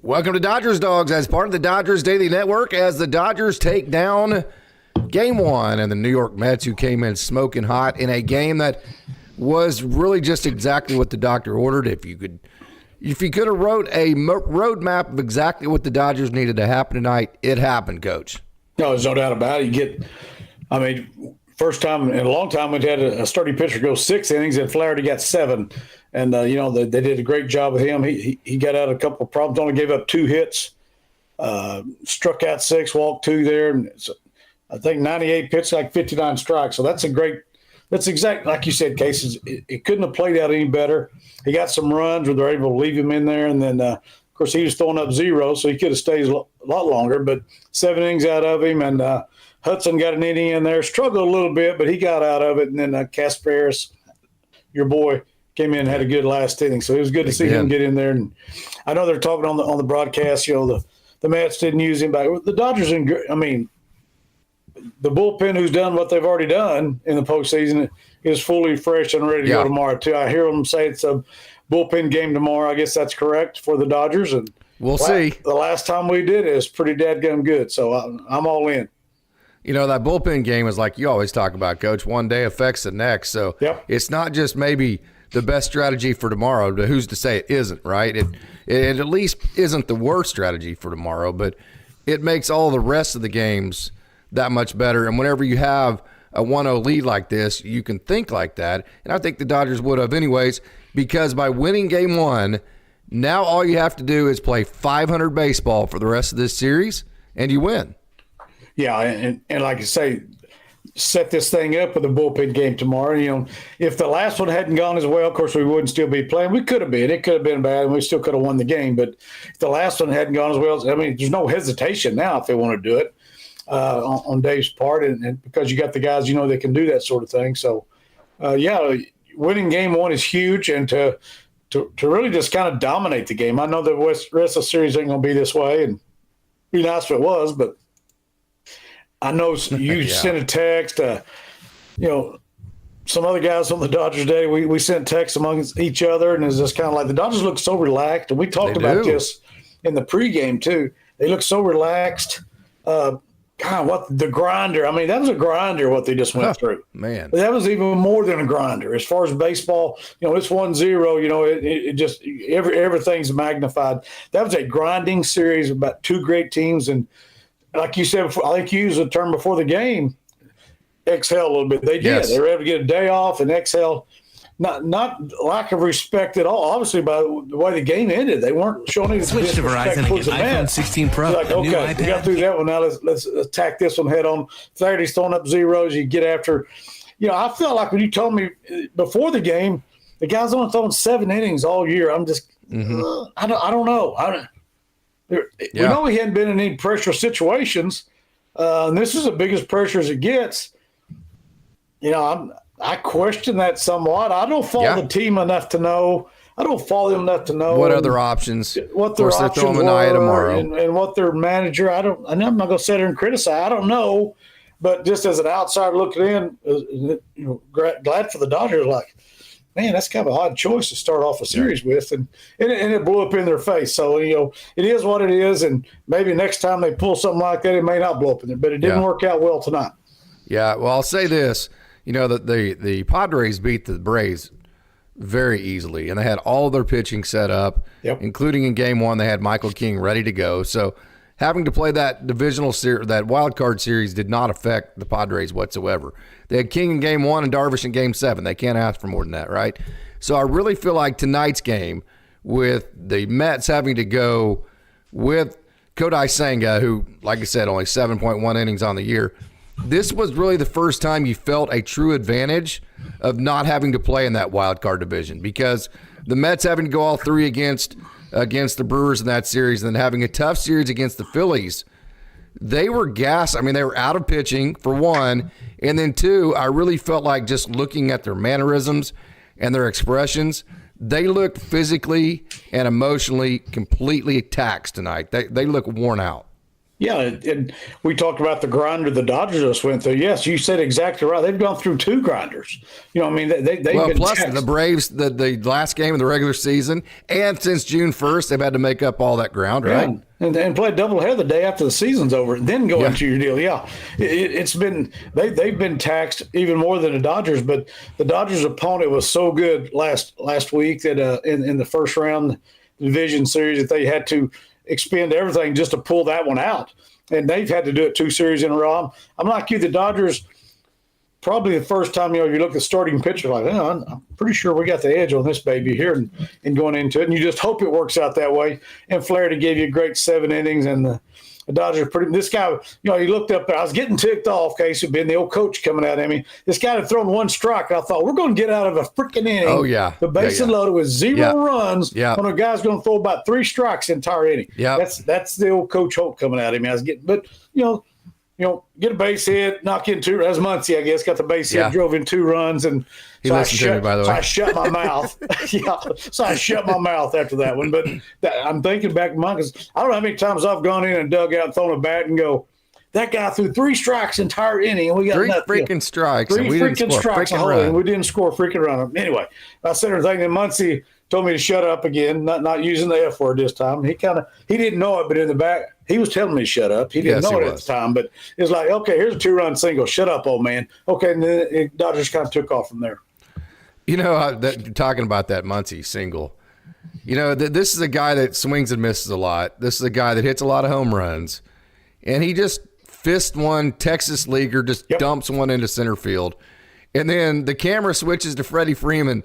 Welcome to Dodgers Dogs as part of the Dodgers Daily Network as the Dodgers take down Game 1 and the New York Mets, who came in smoking hot in a game that was really just exactly what the doctor ordered. If you could have wrote a roadmap of exactly what the Dodgers needed to happen tonight, it happened, Coach. No, there's no doubt about it. First time in a long time we've had a starting pitcher go 6 innings, and Flaherty got 7. And, they did a great job with him. He got out a couple of problems, only gave up 2 hits, struck out 6, walked 2 there. And I think 98 pitches, like 59 strikes. So that's exactly like you said, Casey. It couldn't have played out any better. He got some runs where they're able to leave him in there. And then, of course, he was throwing up 0, so he could have stayed a lot longer. But 7 innings out of him, and Hudson got an inning in there. Struggled a little bit, but he got out of it. And then Casparis, your boy, came in and had a good last inning. So it was good to see him get in there. And I know they're talking on the broadcast, the Mets didn't use him back. The Dodgers, the bullpen who's done what they've already done in the postseason is fully fresh and ready to go tomorrow, too. I hear them say it's a bullpen game tomorrow. I guess that's correct for the Dodgers. And we'll see. The last time we did it was pretty dadgum good. So I'm all in. That bullpen game is like you always talk about, Coach. One day affects the next. So It's not just maybe the best strategy for tomorrow, but who's to say it isn't, right? It at least isn't the worst strategy for tomorrow, but it makes all the rest of the games that much better. And whenever you have a 1-0 lead like this, you can think like that. And I think the Dodgers would have anyways, because by winning Game 1, now all you have to do is play 500 baseball for the rest of this series, and you win. Yeah, and like I say, set this thing up with a bullpen game tomorrow. If the last one hadn't gone as well, of course, we wouldn't still be playing. We could have been. It could have been bad, and we still could have won the game. But if the last one hadn't gone as well, there's no hesitation now if they want to do it on Dave's part, and because you got the guys, they can do that sort of thing. So, winning Game 1 is huge, and to really just kind of dominate the game. I know the rest of the series ain't going to be this way, and it'd be nice if it was, but I know you sent a text, some other guys on the Dodgers Day, we sent texts amongst each other, and it's just kind of like the Dodgers look so relaxed. And we talked about this in the pregame too. They look so relaxed. What the grinder. That was a grinder what they just went through. Man. That was even more than a grinder. As far as baseball, it's 1-0, it just everything's magnified. That was a grinding series about 2 great teams, and like you said before, I think you used the term before the game, exhale a little bit. They did. Yes. They were able to get a day off and exhale. Not lack of respect at all. Obviously, by the way the game ended, they weren't showing any switch to Verizon and get iPhone 16 Pro. Like, okay, we got through that one. Now let's attack this one head on. Flaherty's throwing up 0s. You get after. I felt like when you told me before the game, the guy's only thrown 7 innings all year. I'm just, I don't know. We know he hadn't been in any pressure situations, and this is the biggest pressure as it gets. I question that somewhat. I don't follow the team enough to know. I don't follow them enough to know what other options. What their options were, Manaea tomorrow, and what their manager. I'm not going to sit here and criticize. I don't know, but just as an outsider looking in, glad for the Dodgers. Like, man, that's kind of an odd choice to start off a series with, and it blew up in their face. So, it is what it is, and maybe next time they pull something like that, it may not blow up in there, but it didn't work out well tonight. Yeah, well, I'll say this. The Padres beat the Braves very easily, and they had all their pitching set up, including in Game 1, they had Michael King ready to go. So having to play that divisional series, that wild card series, did not affect the Padres whatsoever. They had King in Game 1 and Darvish in Game 7. They can't ask for more than that, right? So I really feel like tonight's game, with the Mets having to go with Kodai Senga, who, like I said, only 7.1 innings on the year, this was really the first time you felt a true advantage of not having to play in that wild card division, because the Mets having to go all 3 against the Brewers in that series, and then having a tough series against the Phillies, they were gassed. They were out of pitching, for one, and then 2, I really felt like just looking at their mannerisms and their expressions, they looked physically and emotionally completely taxed tonight. They look worn out. Yeah, and we talked about the grinder the Dodgers just went through. Yes, you said exactly right. They've gone through 2 grinders. You know, I mean, they've been plus taxed. the Braves, the last game of the regular season, and since June 1st, they've had to make up all that ground, right? Yeah. And play a doubleheader the day after the season's over, and then go into your deal. Yeah, it's been they've been taxed even more than the Dodgers. But the Dodgers' opponent was so good last week that in the first round division series that they had to expend everything just to pull that one out. And they've had to do it 2 series in a row. I'm like you, the Dodgers, probably the first time, you look at starting pitcher like, I'm pretty sure we got the edge on this baby here and going into it. And you just hope it works out that way. And Flaherty gave you a great 7 innings, and the Dodgers this guy, he looked up there. I was getting ticked off, Casey, being the old coach coming at me. This guy had thrown 1 strike. I thought, we're going to get out of a freaking inning. Oh, yeah. The bases loaded with 0 runs. Yeah. When a guy's going to throw about 3 strikes the entire inning. Yeah. That's the old Coach Holt coming at me. I was getting, but, get a base hit, knock in 2. As Muncie, I guess, got the base hit, drove in 2 runs, and he listened to me, by the way. So I shut my mouth. So I shut my mouth after that one. But I'm thinking back to mine because I don't know how many times I've gone in and dug out and thrown a bat and go, that guy threw 3 strikes entire inning, and we got 3 nothing. freaking strikes. 3 and we freaking didn't score strikes, and we didn't score a freaking run. Anyway, I said everything, and Muncie told me to shut up again, not using the F word this time. He didn't know it, but in the back, he was telling me to shut up. He didn't know it at the time, but it was like, okay, here's a 2-run single. Shut up, old man. Okay, and then Dodgers kind of took off from there. Talking about that Muncie single, this is a guy that swings and misses a lot. This is a guy that hits a lot of home runs, and he just fist one Texas leaguer, just dumps one into center field. And then the camera switches to Freddie Freeman,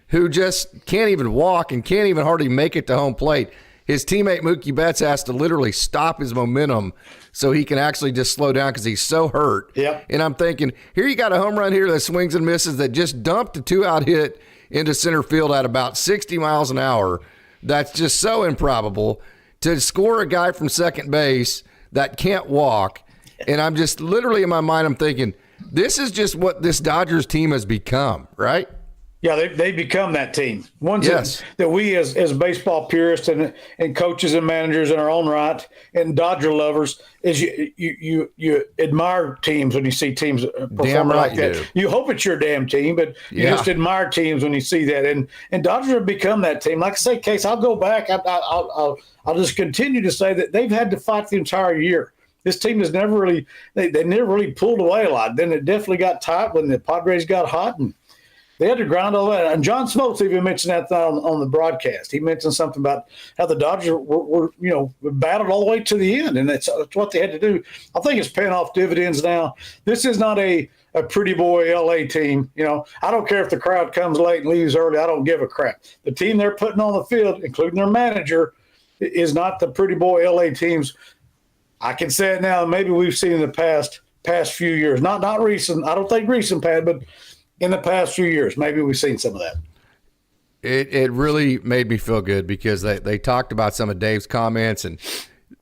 who just can't even walk and can't even hardly make it to home plate. His teammate Mookie Betts has to literally stop his momentum so he can actually just slow down because he's so hurt. Yep. And I'm thinking, here you got a home run here that swings and misses that just dumped a 2-out hit into center field at about 60 miles an hour. That's just so improbable. To score a guy from second base that can't walk. And I'm just literally in my mind, I'm thinking, this is just what this Dodgers team has become, right? Yeah, they become that team. Ones that we as baseball purists and coaches and managers in our own right and Dodger lovers is you admire teams when you see teams perform like that. Do. You hope it's your damn team, but you just admire teams when you see that. And Dodgers have become that team. Like I say, Case, I'll go back. I'll just continue to say that they've had to fight the entire year. This team has never really they never really pulled away a lot. Then it definitely got tight when the Padres got hot, and they had to grind all that. And John Smoltz even mentioned that on the broadcast. He mentioned something about how the Dodgers were battled all the way to the end, and that's what they had to do. I think it's paying off dividends now. This is not a pretty boy LA team. I don't care if the crowd comes late and leaves early. I don't give a crap. The team they're putting on the field, including their manager, is not the pretty boy LA teams. I can say it now. Maybe we've seen in the past few years, not recent. I don't think recent, Pat, but in the past few years, maybe we've seen some of that. It really made me feel good because they talked about some of Dave's comments, and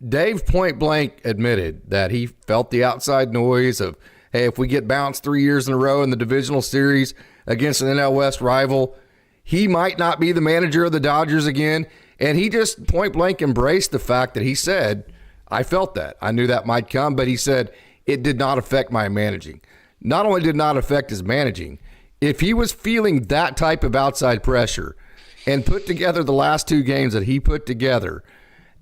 Dave point blank admitted that he felt the outside noise of, hey, if we get bounced 3 years in a row in the divisional series against an NL West rival, he might not be the manager of the Dodgers again. And he just point blank embraced the fact that he said, I felt that. I knew that might come, but he said it did not affect my managing. Not only did not affect his managing, if he was feeling that type of outside pressure and put together the last 2 games that he put together,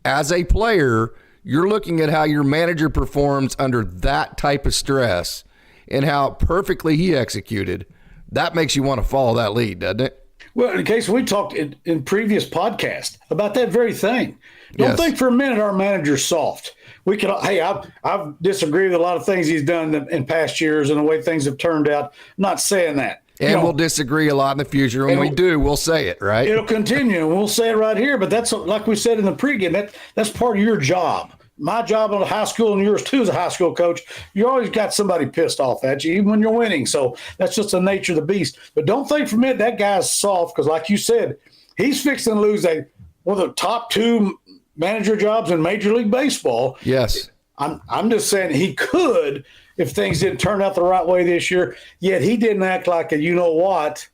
as a player, you're looking at how your manager performs under that type of stress and how perfectly he executed. That makes you want to follow that lead, doesn't it? Well, in case we talked in previous podcasts about that very thing. Don't think for a minute our manager's soft. I've disagreed with a lot of things he's done in past years and the way things have turned out. I'm not saying that. And we'll disagree a lot in the future. When we do, we'll say it, right? It'll continue, and we'll say it right here. But that's like we said in the pregame, that's part of your job. My job on the high school and yours too as a high school coach, you always got somebody pissed off at you, even when you're winning. So that's just the nature of the beast. But don't think for a minute that guy's soft because, like you said, he's fixing to lose one of the top 2 manager jobs in Major League Baseball. Yes. I'm just saying he could if things didn't turn out the right way this year, yet he didn't act like a you-know-what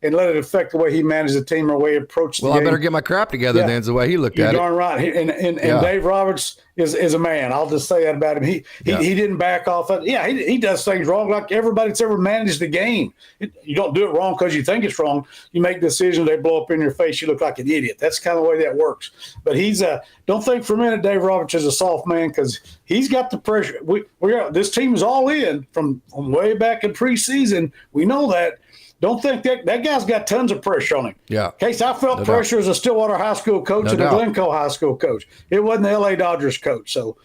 and let it affect the way he managed the team or the way he approached the game. Well, I better get my crap together then, is the way he looked at it. You're darn right. And Dave Roberts is a man. I'll just say that about him. He didn't back off. He does things wrong like everybody that's ever managed the game. You don't do it wrong because you think it's wrong. You make decisions, they blow up in your face, you look like an idiot. That's kind of the way that works. But don't think for a minute Dave Roberts is a soft man, because he's got the pressure. This team is all in from way back in preseason. We know that. Don't think that guy's got tons of pressure on him. Yeah. Case I felt pressure as a Stillwater High School coach and a Glencoe High School coach. It wasn't the LA Dodgers coach. So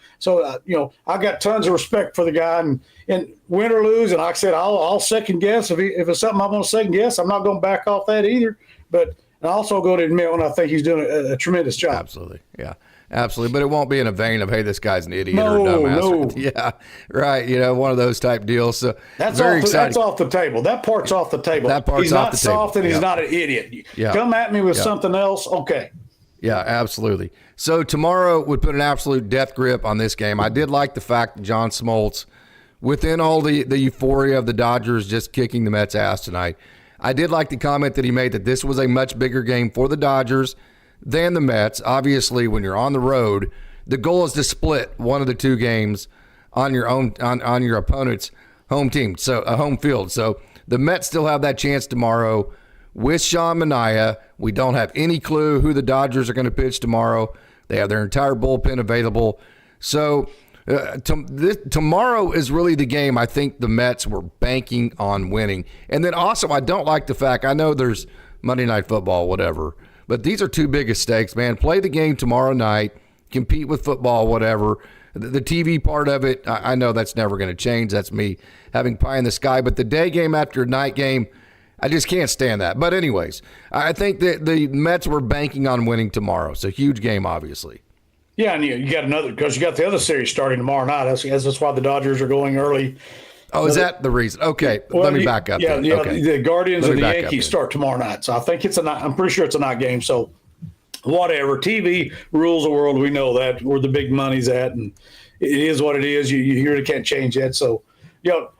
I got tons of respect for the guy, and win or lose. And like I said, I'll second guess if it's something I'm going to second guess. I'm not going to back off that either. But I also go to admit when I think he's doing a tremendous job. Absolutely. Yeah. Absolutely, but it won't be in a vein of, hey, this guy's an idiot or a dumbass. No. Yeah, right. One of those type deals. So that's off the table. That part's off the table. He's not soft and he's not an idiot. Yeah. Come at me with something else, okay. Yeah, absolutely. So tomorrow would put an absolute death grip on this game. I did like the fact that John Smoltz, within all the euphoria of the Dodgers just kicking the Mets' ass tonight, I did like the comment that he made that this was a much bigger game for the Dodgers than the Mets. Obviously, when you're on the road, the goal is to split one of the two games on your own on your opponent's home team, so a home field. So the Mets still have that chance tomorrow with Sean Manaea. We don't have any clue who the Dodgers are going to pitch tomorrow. They have their entire bullpen available. So tomorrow is really the game I think the Mets were banking on winning. And then also, I don't like the fact, I know there's Monday Night Football, whatever, but these are two biggest stakes, man. Play the game tomorrow night, compete with football, whatever. The TV part of it, I know that's never going to change. That's me having pie in the sky. But the day game after night game, I just can't stand that. But anyways, I think that the Mets were banking on winning tomorrow. It's a huge game, obviously. Yeah, and you got another, because you got the other series starting tomorrow night. That's why the Dodgers are going early. Oh, is that the reason? Okay, let me back up. Yeah, okay. The Guardians and the Yankees start tomorrow night. So I think I'm pretty sure it's a night game. So whatever. TV rules the world. We know that, where the big money's at, and it is what it is. You really can't change that. So,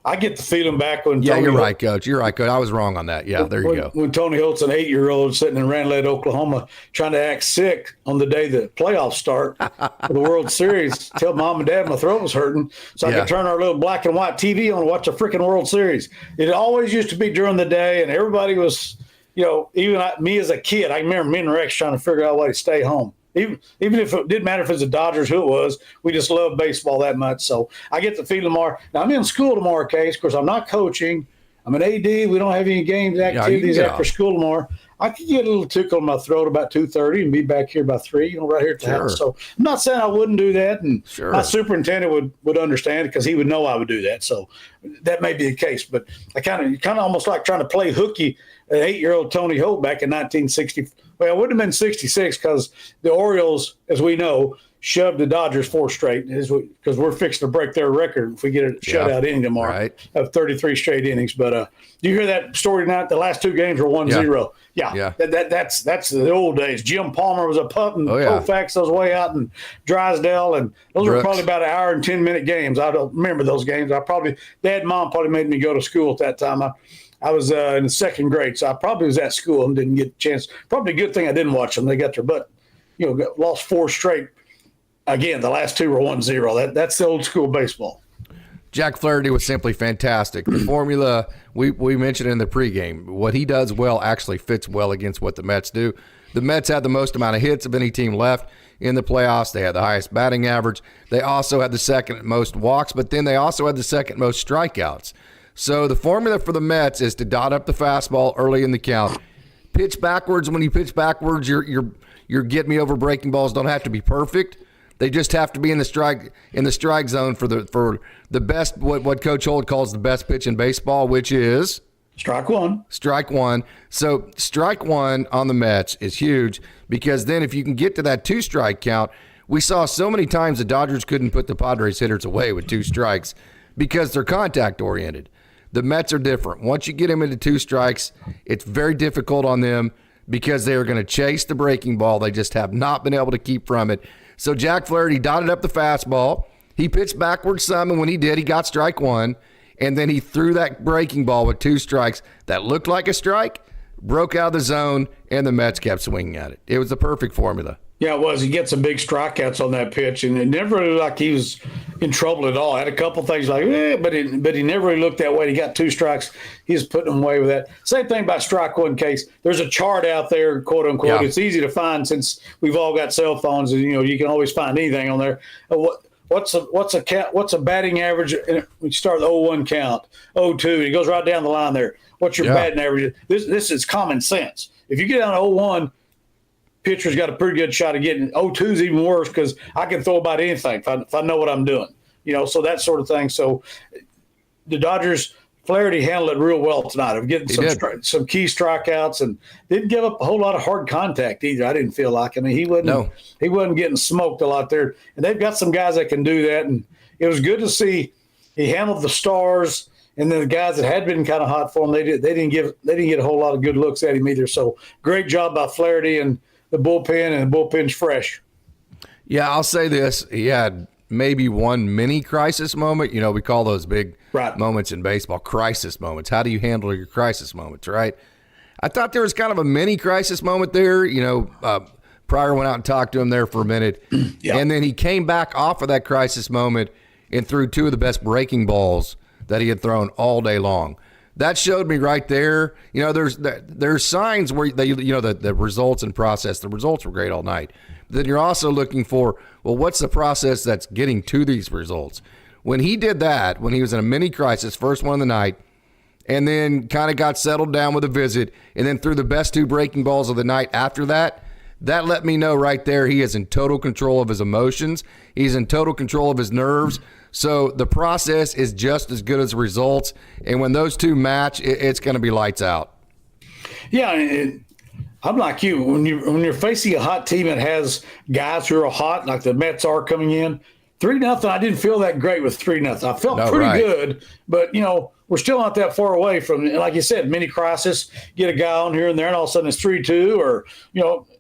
I get the feeling back when you're right, Coach. You're right, Coach. I was wrong on that. Yeah, there you go. When Tony Holt's an 8-year-old sitting in Randlett, Oklahoma, trying to act sick on the day the playoffs start for the World Series, tell Mom and Dad my throat was hurting, so I could turn our little black and white TV on and watch a freaking World Series. It always used to be during the day, and everybody was, even me as a kid, I remember me and Rex trying to figure out a way to stay home. Even if it didn't matter if it was the Dodgers, who it was, we just love baseball that much. So I get the feeling tomorrow. Now, I'm in school tomorrow, Case. Of course, I'm not coaching. I'm an AD. We don't have any games, activities after school tomorrow. I could get a little tickle in my throat about 2:30 and be back here by 3, right here at the house. So I'm not saying I wouldn't do that. And my superintendent would understand it, because he would know I would do that. So that may be the case. But I kind of almost like trying to play hooky at 8-year-old Tony Holt back in 1960. Well, it would have been 66, because the Orioles, as we know, shoved the Dodgers 4 straight, because we're fixing to break their record if we get a shutout inning tomorrow of 33 straight innings. But you hear that story tonight? The last 2 games were 1-0. Yeah. That's the old days. Jim Palmer was a pup, and Koufax was way out in Drysdale, and those were probably about an hour and 10-minute games. I don't remember those games. Dad and Mom probably made me go to school at that time. I was in the 2nd grade, so I probably was at school and didn't get a chance. Probably a good thing I didn't watch them. They got their butt, lost 4 straight. Again, the last 2 were 1-0. That's the old school baseball. Jack Flaherty was simply fantastic. The formula, we mentioned in the pregame, what he does well actually fits well against what the Mets do. The Mets had the most amount of hits of any team left in the playoffs. They had the highest batting average. They also had the 2nd most walks, but then they also had the 2nd most strikeouts. So the formula for the Mets is to dot up the fastball early in the count. Pitch backwards. When you pitch backwards, your get me over breaking balls don't have to be perfect. They just have to be in the strike zone for the best, what Coach Holt calls the best pitch in baseball, which is strike one. Strike one. So strike one on the Mets is huge, because then if you can get to that 2-strike count, we saw so many times the Dodgers couldn't put the Padres hitters away with 2 strikes because they're contact oriented. The Mets are different. Once you get them into 2 strikes, it's very difficult on them, because they are going to chase the breaking ball. They just have not been able to keep from it. So Jack Flaherty dotted up the fastball. He pitched backwards some, and when he did, he got strike 1, and then he threw that breaking ball with 2 strikes that looked like a strike, broke out of the zone, and the Mets kept swinging at it. It was the perfect formula. Yeah, it was. He gets some big strikeouts on that pitch, and it never really looked like he was in trouble at all. Had a couple things like, but he never really looked that way. He got 2 strikes. He was putting them away with that. Same thing about strike one case. There's a chart out there, quote unquote. Yeah. It's easy to find since we've all got cell phones, and you can always find anything on there. What's a batting average? We start the 0-1 count, 0-2. He goes right down the line there. What's your batting average? This is common sense. If you get down to 0-1. Pitcher's got a pretty good shot of getting 0-2 is even worse because I can throw about anything if I know what I'm doing, so that sort of thing. So the Dodgers, Flaherty handled it real well tonight of getting some key strikeouts and didn't give up a whole lot of hard contact either. I didn't feel like. I mean, he wasn't getting smoked a lot there, and they've got some guys that can do that. And it was good to see he handled the stars. And then the guys that had been kind of hot for him, they didn't get a whole lot of good looks at him either. So great job by Flaherty and the bullpen, and the bullpen's fresh. Yeah, I'll say this. He had maybe one mini crisis moment. We call those big moments in baseball crisis moments. How do you handle your crisis moments, right? I thought there was kind of a mini crisis moment there. Pryor went out and talked to him there for a minute. And then he came back off of that crisis moment and threw 2 of the best breaking balls that he had thrown all day long. That showed me right there. There's signs where the results and process. The results were great all night. But then you're also looking for, well, what's the process that's getting to these results? When he did that, when he was in a mini crisis, first one of the night, and then kind of got settled down with a visit, and then threw the best 2 breaking balls of the night after that, that let me know right there he is in total control of his emotions. He's in total control of his nerves. So the process is just as good as the results. And when those 2 match, it's going to be lights out. Yeah, I'm like you. When you're facing a hot team that has guys who are hot, like the Mets are coming in, 3-0, I didn't feel that great with 3-0. I felt pretty good, but, we're still not that far away from, like you said, mini crisis, get a guy on here and there, and all of a sudden it's 3-2 or,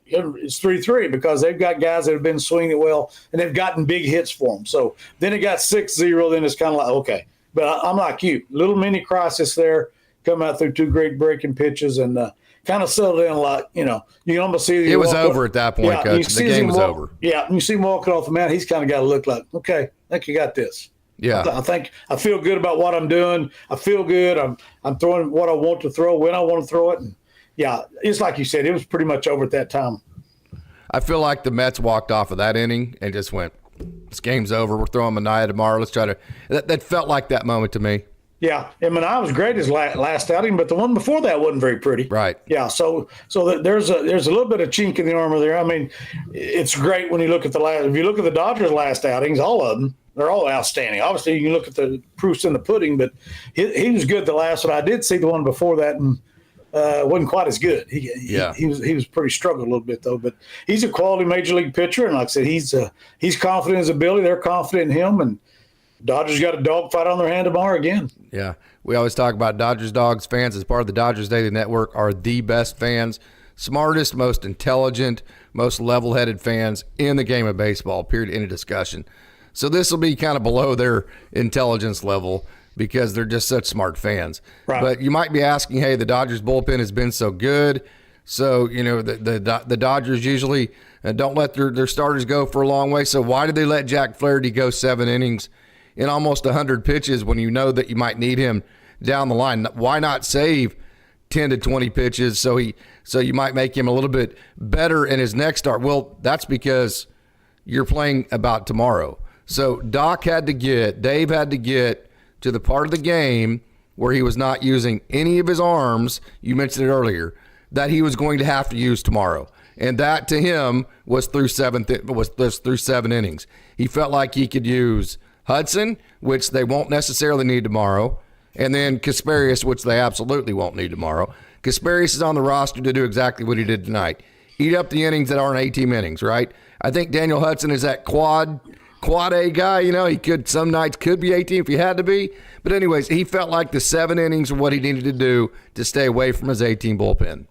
it's 3-3 because they've got guys that have been swinging it well and they've gotten big hits for them. So then it got 6-0. Then it's kind of like, okay. But I'm like you. Little mini crisis there, come out through 2 great breaking pitches and kind of settled in a lot. You can almost see it was over at that point, Coach. The game was over. Yeah, when you see him walking off the mound, he's kind of got to look like, okay, I think you got this. Yeah, I think I feel good about what I'm doing. I feel good. I'm throwing what I want to throw when I want to throw it. And yeah, it's like you said, it was pretty much over at that time. I feel like the Mets walked off of that inning and just went, this game's over. We're throwing Manaea tomorrow. Let's try to – that felt like that moment to me. Yeah, and Manaea was great his last outing, but the one before that wasn't very pretty. Right. Yeah, so there's a little bit of chink in the armor there. I mean, it's great when you look at the last – if you look at the Dodgers' last outings, all of them, they're all outstanding. Obviously, you can look at the proofs in the pudding, but he was good the last one. I did see the one before that, and wasn't quite as good. He was pretty struggled a little bit though. But he's a quality major league pitcher, and like I said, he's confident in his ability. They're confident in him, and Dodgers got a dogfight on their hand tomorrow again. Yeah, we always talk about Dodgers Dawgs fans as part of the Dodgers Daily Network are the best fans, smartest, most intelligent, most level-headed fans in the game of baseball. Period. Any discussion. So this will be kind of below their intelligence level because they're just such smart fans. Right. But you might be asking, hey, the Dodgers bullpen has been so good. So, the Dodgers usually don't let their starters go for a long way. So why did they let Jack Flaherty go 7 innings in almost 100 pitches when you know that you might need him down the line? Why not save 10 to 20 pitches so you might make him a little bit better in his next start? Well, that's because you're playing about tomorrow. So Dave had to get to the part of the game where he was not using any of his arms, you mentioned it earlier, that he was going to have to use tomorrow. And that to him was through 7 innings. He felt like he could use Hudson, which they won't necessarily need tomorrow, and then Kasparius, which they absolutely won't need tomorrow. Kasparius is on the roster to do exactly what he did tonight. Eat up the innings that aren't 18 innings, right? I think Daniel Hudson is that quad A guy. He could some nights could be 18 if he had to be. But anyways, he felt like the 7 innings were what he needed to do to stay away from his 18 bullpen.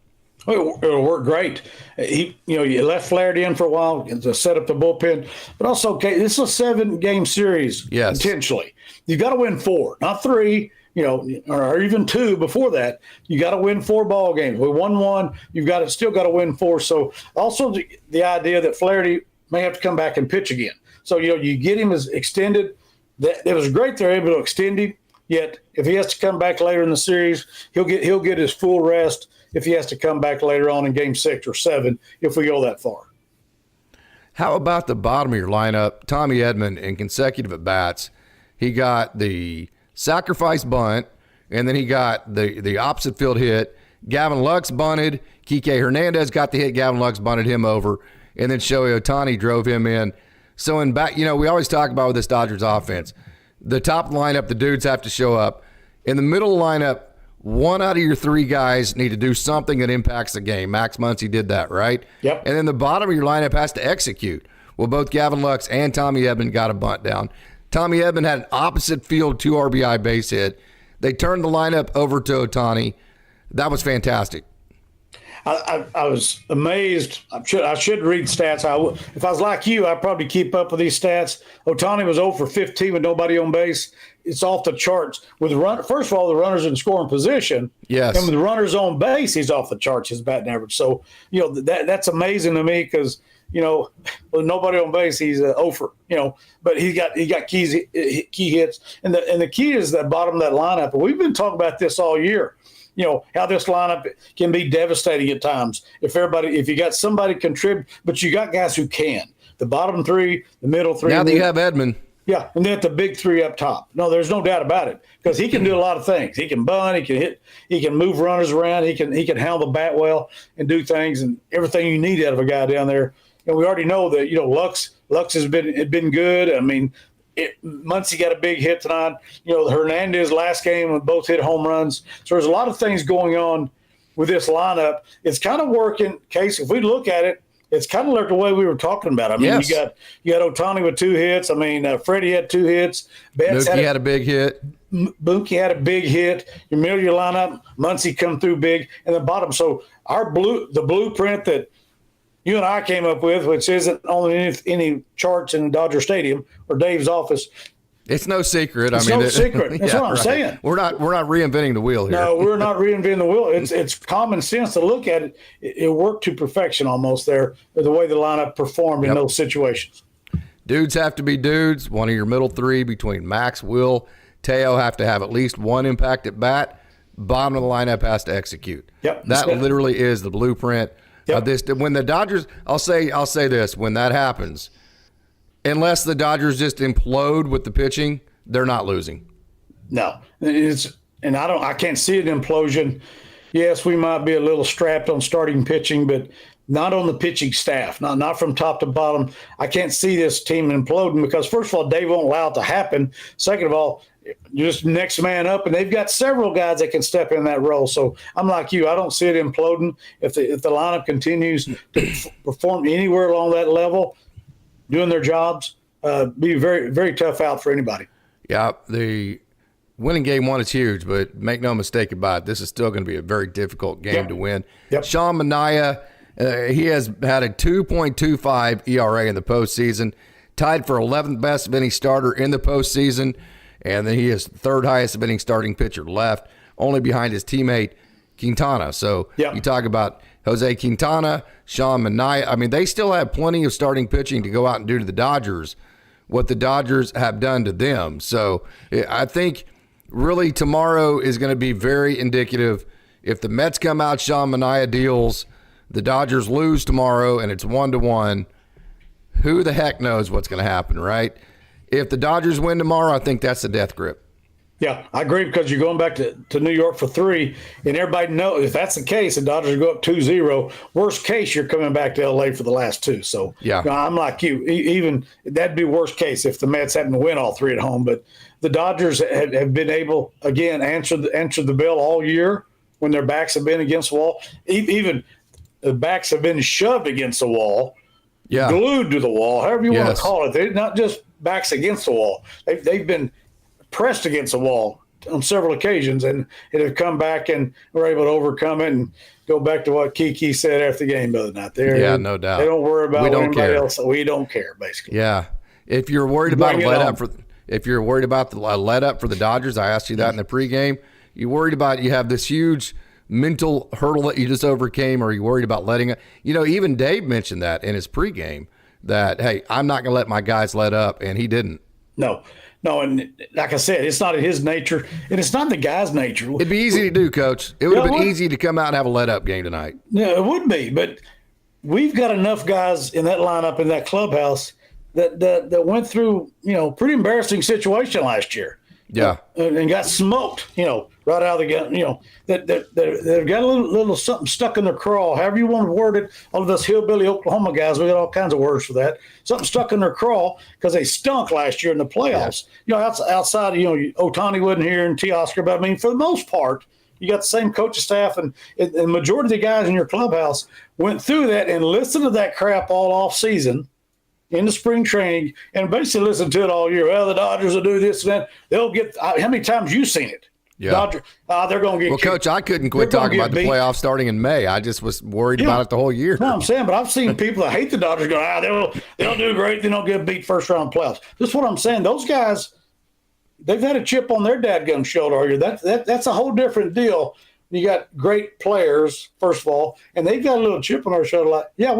It'll work great. You left Flaherty in for a while to set up the bullpen, but also, okay, this is a 7-game series. Yes. Intentionally. You've got to win 4, not 3. or even 2 before that. You got to win 4 ball games. We won 1. You've still got to win 4. So also the idea that Flaherty may have to come back and pitch again. So, you get him as extended. It was great they're able to extend him. Yet if he has to come back later in the series, he'll get his full rest if he has to come back later on in game 6 or 7 if we go that far. How about the bottom of your lineup? Tommy Edman in consecutive at-bats. He got the sacrifice bunt, and then he got the opposite field hit. Gavin Lux bunted. Kike Hernandez got the hit. Gavin Lux bunted him over. And then Shohei Ohtani drove him in. So in back, we always talk about with this Dodgers offense, the top lineup, the dudes have to show up. In the middle lineup, 1 out of your 3 guys need to do something that impacts the game. Max Muncy did that, right? Yep. And then the bottom of your lineup has to execute. Well, both Gavin Lux and Tommy Edman got a bunt down. Tommy Edman had an opposite field 2 RBI base hit. They turned the lineup over to Ohtani. That was fantastic. I was amazed. I should read stats. If I was like you, I'd probably keep up with these stats. Ohtani was 0 for 15 with nobody on base. It's off the charts. First of all, the runners in scoring position. Yes. And with the runners on base, he's off the charts, his batting average. So, that's amazing to me because, with nobody on base, he's 0 for, but he got key hits. And the key is that bottom of that lineup. We've been talking about this all year. How this lineup can be devastating at times if you got somebody contribute, but you got guys who can. The bottom 3, the middle 3. Now that you have Edman. Yeah, and then the big 3 up top. No, there's no doubt about it because he can do a lot of things. He can bunt, he can hit, he can move runners around, he can handle the bat well and do things and everything you need out of a guy down there. And we already know that Lux has been good. I mean, Muncy got a big hit tonight. Hernandez last game both hit home runs. So there's a lot of things going on with this lineup. It's kind of working. Case, if we look at it, it's kind of like the way we were talking about. I mean, yes. you got Ohtani with 2 hits. I mean, Freddie had 2 hits. Mookie had a big hit. Mookie had a big hit. Your middle of your lineup, Muncy come through big, and the bottom. So the blueprint that you and I came up with, which isn't on any charts in Dodger Stadium or Dave's office. It's no secret. It's no secret. That's what I'm saying. We're not reinventing the wheel here. No, we're not reinventing the wheel. It's common sense to look at it. It worked to perfection almost there, the way the lineup performed in those situations. Dudes have to be dudes. One of your middle 3 between Max, Will, Teo have to have at least 1 impact at bat. Bottom of the lineup has to execute. Yep. That literally is the blueprint. Yep. When the Dodgers, I'll say this, when that happens, unless the Dodgers just implode with the pitching, they're not losing. No, I can't see an implosion. Yes, we might be a little strapped on starting pitching, but not on the pitching staff, not from top to bottom. I can't see this team imploding because, first of all, Dave won't allow it to happen. Second of all, just next man up, and they've got several guys that can step in that role. So I'm like you. I don't see it imploding. If the lineup continues to perform anywhere along that level, doing their jobs, be very, very tough out for anybody. Yeah, the winning game 1 is huge, but make no mistake about it, this is still going to be a very difficult game to win. Yep. Sean Manaea, he has had a 2.25 ERA in the postseason, tied for 11th best of any starter in the postseason, and then he is 3rd highest of any starting pitcher left, only behind his teammate Quintana. So you talk about Jose Quintana, Sean Manaea. I mean, they still have plenty of starting pitching to go out and do to the Dodgers what the Dodgers have done to them. So I think really tomorrow is going to be very indicative. If the Mets come out, Sean Manaea deals, the Dodgers lose tomorrow, and it's 1-1, who the heck knows what's going to happen, right? If the Dodgers win tomorrow, I think that's the death grip. Yeah, I agree because you're going back to New York for 3, and everybody knows if that's the case, the Dodgers go up 2-0. Worst case, you're coming back to L.A. for the last 2. So I'm like you. Even that'd be worst case if the Mets happen to win all 3 at home. But the Dodgers have been able, again, answer the bell all year when their backs have been against the wall. Even the backs have been shoved against the wall, glued to the wall, however you want to call it. They're not just backs against the wall. They've been pressed against the wall on several occasions and have come back and were able to overcome it and go back to what Kiki said after the game the other night. No doubt. They don't worry about anybody else. We don't care, basically. Yeah. If you're worried about a if you're worried about the let up for the Dodgers, I asked you that in the pregame. You worried about you have this huge mental hurdle that you just overcame, or are you worried about letting it? Even Dave mentioned that in his pregame that, hey, I'm not going to let my guys let up, and he didn't. No, and like I said, it's not in his nature, and it's not in the guy's nature. It'd be easy to do, Coach. It would have been easy to come out and have a let-up game tonight. Yeah, it would be, but we've got enough guys in that lineup in that clubhouse that went through, pretty embarrassing situation last year. Yeah, and got smoked, right out of the gun. That they've got a little something stuck in their craw. However you want to word it, all of us hillbilly Oklahoma guys, we got all kinds of words for that. Something stuck in their craw because they stunk last year in the playoffs. Yeah. Outside of Ohtani wasn't here and Teoscar, but I mean for the most part, you got the same coaching staff and the majority of the guys in your clubhouse went through that and listened to that crap all off season. In the spring training, and basically listen to it all year. Well, the Dodgers will do this and that. They'll get how many times you seen it? Yeah, Dodgers, they're going to get. Well, Coach, I couldn't quit talking about the playoffs starting in May. I just was worried about it the whole year. No, I'm saying, but I've seen people that hate the Dodgers go, they'll do great. They don't get beat first round playoffs. That's what I'm saying. Those guys, they've had a chip on their dadgum shoulder all year. That's a whole different deal. You got great players, first of all, and they've got a little chip on our shoulder. Like, yeah,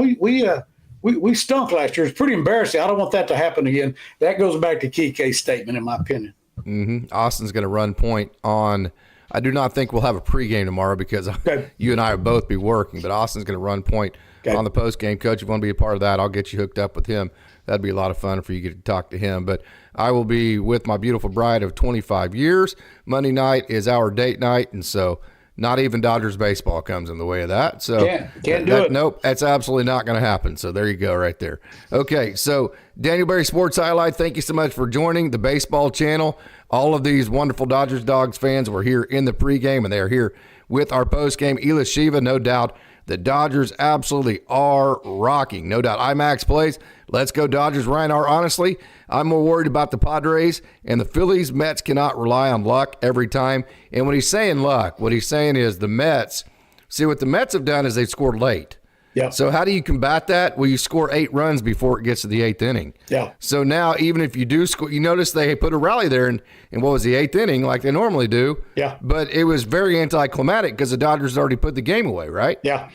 we stunk last year. It's pretty embarrassing. I don't want that to happen again. That goes back to Kike's statement, in my opinion. Mm-hmm. Austin's going to run point on – I do not think we'll have a pregame tomorrow because you and I will both be working, but Austin's going to run point on the postgame. Coach, if you want to be a part of that, I'll get you hooked up with him. That'd be a lot of fun for you to get to talk to him. But I will be with my beautiful bride of 25 years. Monday night is our date night, and so – not even Dodgers baseball comes in the way of that. So can't do it. Nope, that's absolutely not going to happen. So there you go right there. Okay, so Daniel Berry Sports Highlight, thank you so much for joining the baseball channel. All of these wonderful Dodgers Dogs fans were here in the pregame, and they are here with our postgame. Ela Shiva, no doubt the Dodgers absolutely are rocking. No doubt IMAX plays. Let's go Dodgers. Ryan R. Honestly, I'm more worried about the Padres and the Phillies. Mets cannot rely on luck every time. And when he's saying luck, what he's saying is the Mets. See, what the Mets have done is they've scored late. Yeah. So how do you combat that? Well, you score 8 runs before it gets to the 8th inning. Yeah. So now, even if you do score, you notice they put a rally there in what was the 8th inning, like they normally do. Yeah. But it was very anticlimactic because the Dodgers already put the game away, right? Yeah.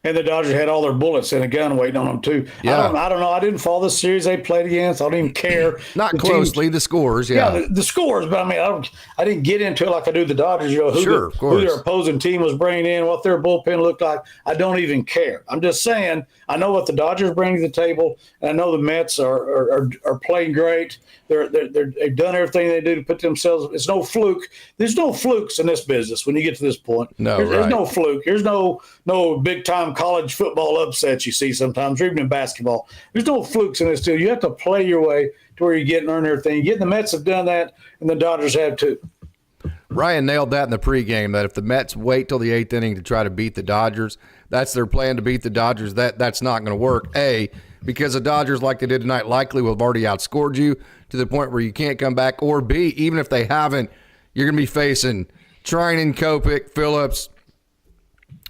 And the Dodgers had all their bullets in a gun waiting on them, too. Yeah. I don't know. I didn't follow the series they played against. I don't even care. Not closely, the scores, yeah. Yeah, the scores, but I mean, I didn't get into it like I do the Dodgers. Who their opposing team was bringing in, what their bullpen looked like. I don't even care. I'm just saying I know what the Dodgers bring to the table, and I know the Mets are playing great. They've done everything they do to put themselves. It's no fluke. There's no flukes in this business when you get to this point. There's no fluke. There's no big time college football upsets you see sometimes, or even in basketball. There's no flukes in this deal. You have to play your way to where you get and earn everything. The Mets have done that, and the Dodgers have too. Ryan nailed that in the pregame, that if the Mets wait till the 8th inning to try to beat the Dodgers, that's their plan to beat the Dodgers. That's not going to work. A, because the Dodgers, like they did tonight, likely will have already outscored you to the point where you can't come back. Or B, even if they haven't, you're going to be facing Trinan, Kopech, Phillips,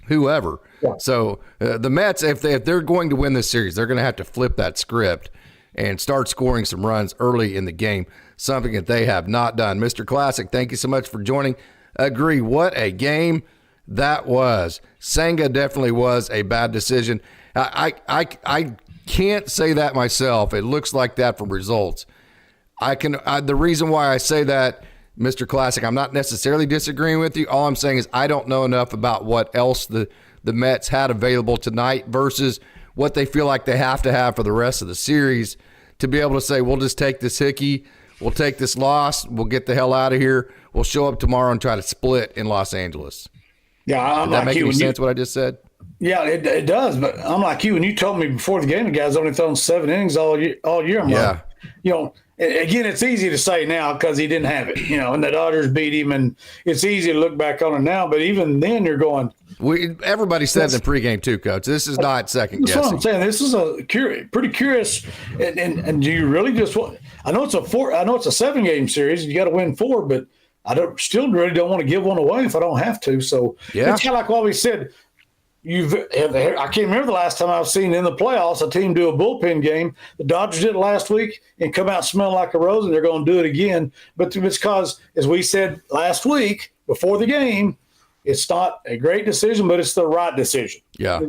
whoever. Yeah. So the Mets, if they're going to win this series, they're going to have to flip that script and start scoring some runs early in the game, something that they have not done. Mr. Classic, thank you so much for joining. Agree. What a game that was. Senga definitely was a bad decision. I can't say that myself. It looks like that from results. The reason why I say that, Mr. Classic, I'm not necessarily disagreeing with you. All I'm saying is I don't know enough about what else the Mets had available tonight versus what they feel like they have to have for the rest of the series to be able to say, we'll just take this hickey, we'll take this loss, we'll get the hell out of here, we'll show up tomorrow and try to split in Los Angeles. Yeah, Does that make any sense what I just said? Yeah, it does, but I'm like you. When you told me before the game, the guy's only thrown 7 innings all year. I'm like, again, it's easy to say now because he didn't have it, and the Dodgers beat him, and it's easy to look back on it now. But even then, you're going. Everybody said in the pregame too, Coach. This is not second guessing. That's what I'm saying. This is pretty curious. And do you really just want? I know it's a 7-game series. You got to win 4, but I still really don't want to give one away if I don't have to. So it's kind of like what we said. I can't remember the last time I've seen in the playoffs a team do a bullpen game. The Dodgers did it last week and come out smelling like a rose, and they're going to do it again. But it's because, as we said last week before the game, it's not a great decision, but it's the right decision. Yeah.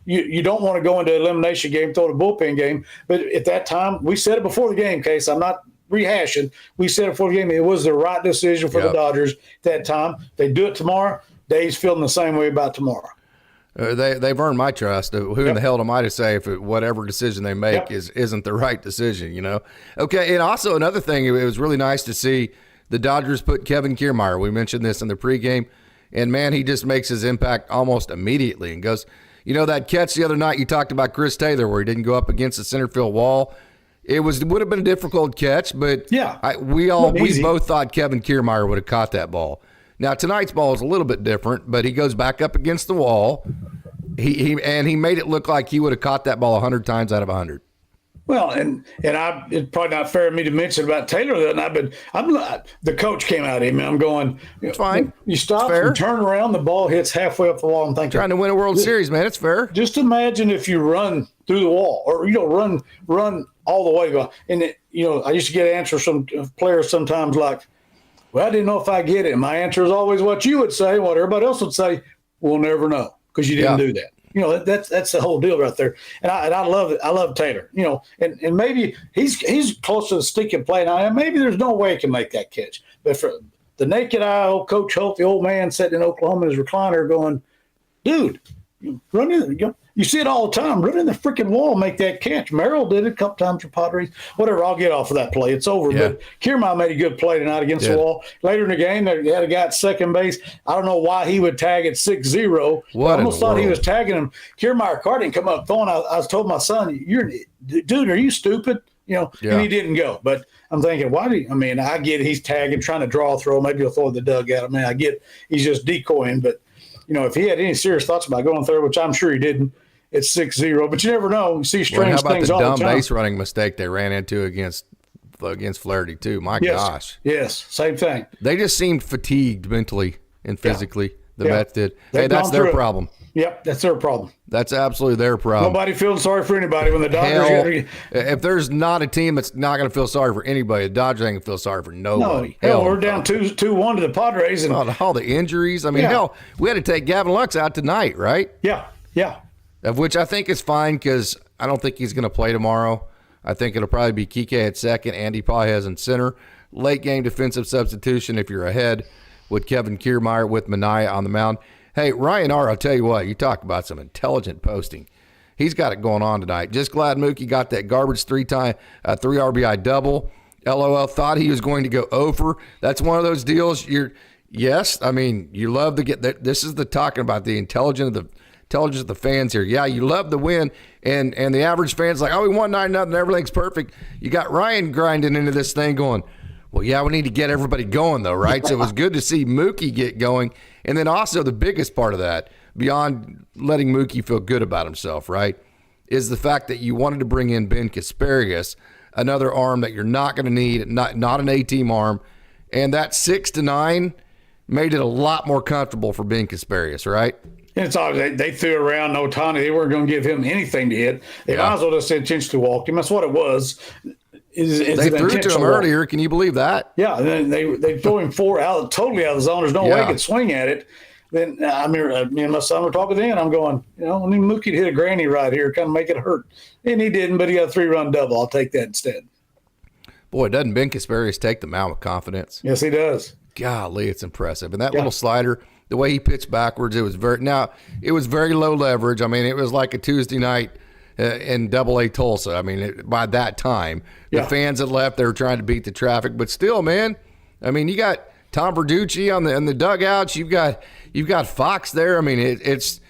You don't want to go into an elimination game, throw the bullpen game. But at that time, we said it before the game, Case. I'm not rehashing. We said it before the game. It was the right decision for the Dodgers at that time. They do it tomorrow. Dave's feeling the same way about tomorrow. They've earned my trust. Who in the hell am I to say if whatever decision they make isn't the right decision, Okay, and also another thing, it was really nice to see the Dodgers put Kevin Kiermaier. We mentioned this in the pregame, and, man, he just makes his impact almost immediately and goes, that catch the other night you talked about Chris Taylor where he didn't go up against the center field wall. It would have been a difficult catch, but we both thought Kevin Kiermaier would have caught that ball. Now, tonight's ball is a little bit different, but he goes back up against the wall. He made it look like he would have caught that ball 100 times out of 100. Well, it's probably not fair of me to mention about Taylor that night, but the coach came out of him, and I'm going, it's fine. You stop and turn around, the ball hits halfway up the wall. I'm thinking, trying to win a World Series, man. It's fair. Just imagine if you run through the wall or, run all the way. And, I used to get answers from players sometimes like, well, I didn't know if I get it. And my answer is always what you would say, what everybody else would say. We'll never know because you didn't do that. That's the whole deal right there. And I love it. I love Taylor. And maybe he's close to the stick and play now. And maybe there's no way he can make that catch. But for the naked eye, old Coach Holt, the old man sitting in Oklahoma in his recliner, going, dude, run in. You see it all the time. Run in the freaking wall, make that catch. Merrill did it a couple times for Padres. Whatever, I'll get off of that play. It's over. Yeah. But Kiermaier made a good play tonight against the wall. Later in the game, they had a guy at second base. I don't know why he would tag at 6-0. I almost thought he was tagging him. Kiermaier card didn't come up phone. I was told my son, dude, are you stupid? And he didn't go. But I'm thinking, why do you? I mean, I get he's tagging, trying to draw a throw. Maybe he'll throw the dugout. I mean, I get he's just decoying. But, if he had any serious thoughts about going third, which I'm sure he didn't, it's 6-0. But you never know. You see strange things all the time. How about the dumb base running mistake they ran into against Flaherty, too? My gosh. Yes, same thing. They just seemed fatigued mentally and physically. The Mets did. Hey, that's their problem. Yep, that's their problem. That's absolutely their problem. Nobody feels sorry for anybody when the Dodgers. If there's not a team that's not going to feel sorry for anybody, the Dodgers ain't going to feel sorry for nobody. No, we're down 2-1 to the Padres. And all the injuries. I mean, we had to take Gavin Lux out tonight, right? Yeah. Of which I think is fine because I don't think he's going to play tomorrow. I think it'll probably be Kike at second. Andy probably has in center. Late game defensive substitution if you're ahead with Kevin Kiermaier with Manaea on the mound. Hey, Ryan R., I'll tell you what, you talk about some intelligent posting. He's got it going on tonight. Just glad Mookie got that garbage 3 RBI double. LOL thought he was going to go over. That's one of those deals. You love to get that. This is the talking about the intelligence of the fans here. Yeah, you love the win, and the average fan's like, we won 9-0, everything's perfect. You got Ryan grinding into this thing going, well, yeah, we need to get everybody going, though, right? So it was good to see Mookie get going. And then also the biggest part of that, beyond letting Mookie feel good about himself, right, is the fact that you wanted to bring in Ben Kasparius, another arm that you're not going to need, not an A-team arm. And that 6-9 made it a lot more comfortable for Ben Kasparius, right? And it's obvious they threw around Otani. They weren't going to give him anything to hit. They might as well just intentionally walked him. That's what it was. They threw it to him earlier. Can you believe that? Yeah, and then they threw him totally out of the zone. There's no way he could swing at it. Then me and my son were talking then. I'm going, I need Mookie to hit a granny right here, kind of make it hurt. And he didn't, but he got a 3-run double. I'll take that instead. Boy, doesn't Ben Kasparius take the mound with confidence? Yes, he does. Golly, it's impressive. And that little slider, the way he pitched backwards, it was very low leverage. I mean, it was like a Tuesday night in Double-A Tulsa. I mean, by that time, the fans had left. They were trying to beat the traffic. But still, man, I mean, you got Tom Verducci in the dugouts. You've got Fox there. I mean, it's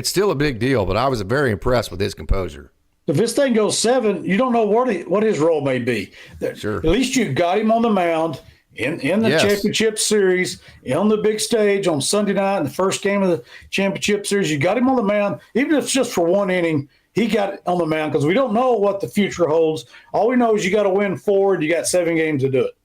still a big deal. But I was very impressed with his composure. If this thing goes 7, you don't know what his role may be. Sure. At least you got him on the mound in the championship series, on the big stage on Sunday night in the first game of the championship series. You got him on the mound, even if it's just for 1 inning. He got on the mound because we don't know what the future holds. All we know is you got to win 4. You got 7 games to do it.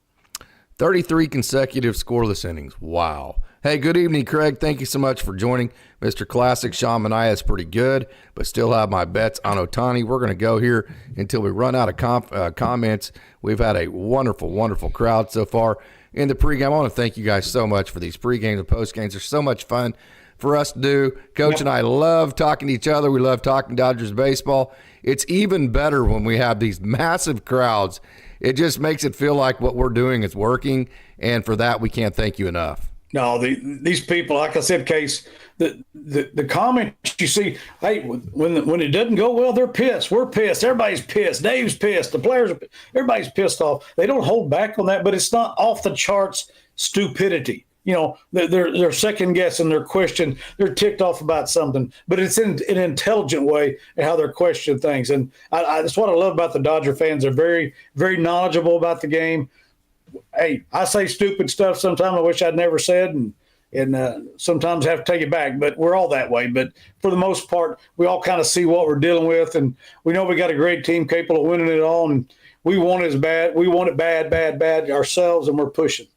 33 consecutive scoreless innings. Wow. Hey, good evening, Craig. Thank you so much for joining. Mr. Classic, Sean Manaea is pretty good, but still have my bets on Ohtani. We're going to go here until we run out of comments. We've had a wonderful, wonderful crowd so far in the pregame. I want to thank you guys so much for these pregames and postgames. They're so much fun for us to do. Coach and I love talking to each other. We love talking Dodgers baseball. It's even better when we have these massive crowds. It just makes it feel like what we're doing is working, and for that, we can't thank you enough. No, these people, like I said, Case, the comments you see, hey, when it doesn't go well, they're pissed. We're pissed. Everybody's pissed. Dave's pissed. The players, everybody's pissed off. They don't hold back on that, but it's not off the charts stupidity. You know, they're second guessing, they're questioning, they're ticked off about something, but it's in an intelligent way and how they're questioning things. And that's what I love about the Dodger fans. They're very, very knowledgeable about the game. Hey, I say stupid stuff sometimes I wish I'd never said, and sometimes have to take it back, but we're all that way. But for the most part, we all kind of see what we're dealing with, and we know we got a great team capable of winning it all, and we want it bad. We want it bad ourselves, and we're pushing.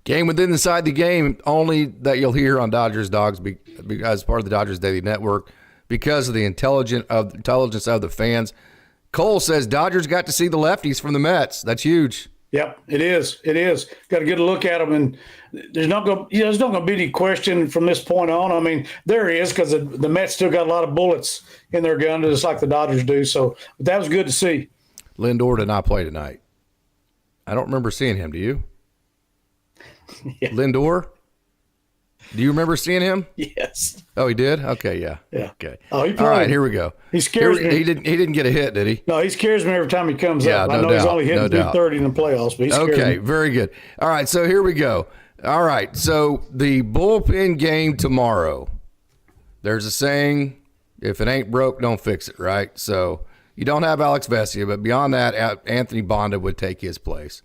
Game within inside the game, only that you'll hear on Dodgers Dawgs as part of the Dodgers Daily Network because of the intelligence of the fans. Cole says Dodgers got to see the lefties from the Mets. That's huge. Yep, it is. It is. Got to get a look at them, and there's not going to be any question from this point on. I mean, there is because the Mets still got a lot of bullets in their gun, just like the Dodgers do. So that was good to see. Lindor did not play tonight. I don't remember seeing him. Do you? Yeah. Lindor? Do you remember seeing him? Yes. Oh, he did? Okay, yeah. Yeah. Okay. Oh, he played. All right, here we go. He scares me. He didn't get a hit, did he? No, he scares me every time he comes up. No I know doubt, he's only hitting no doubt. 330 in the playoffs, but he scares me. Okay, very good. All right, so here we go. All right, so the bullpen game tomorrow. There's a saying, if it ain't broke, don't fix it, right? So you don't have Alex Vesia, but beyond that, Anthony Bonda would take his place.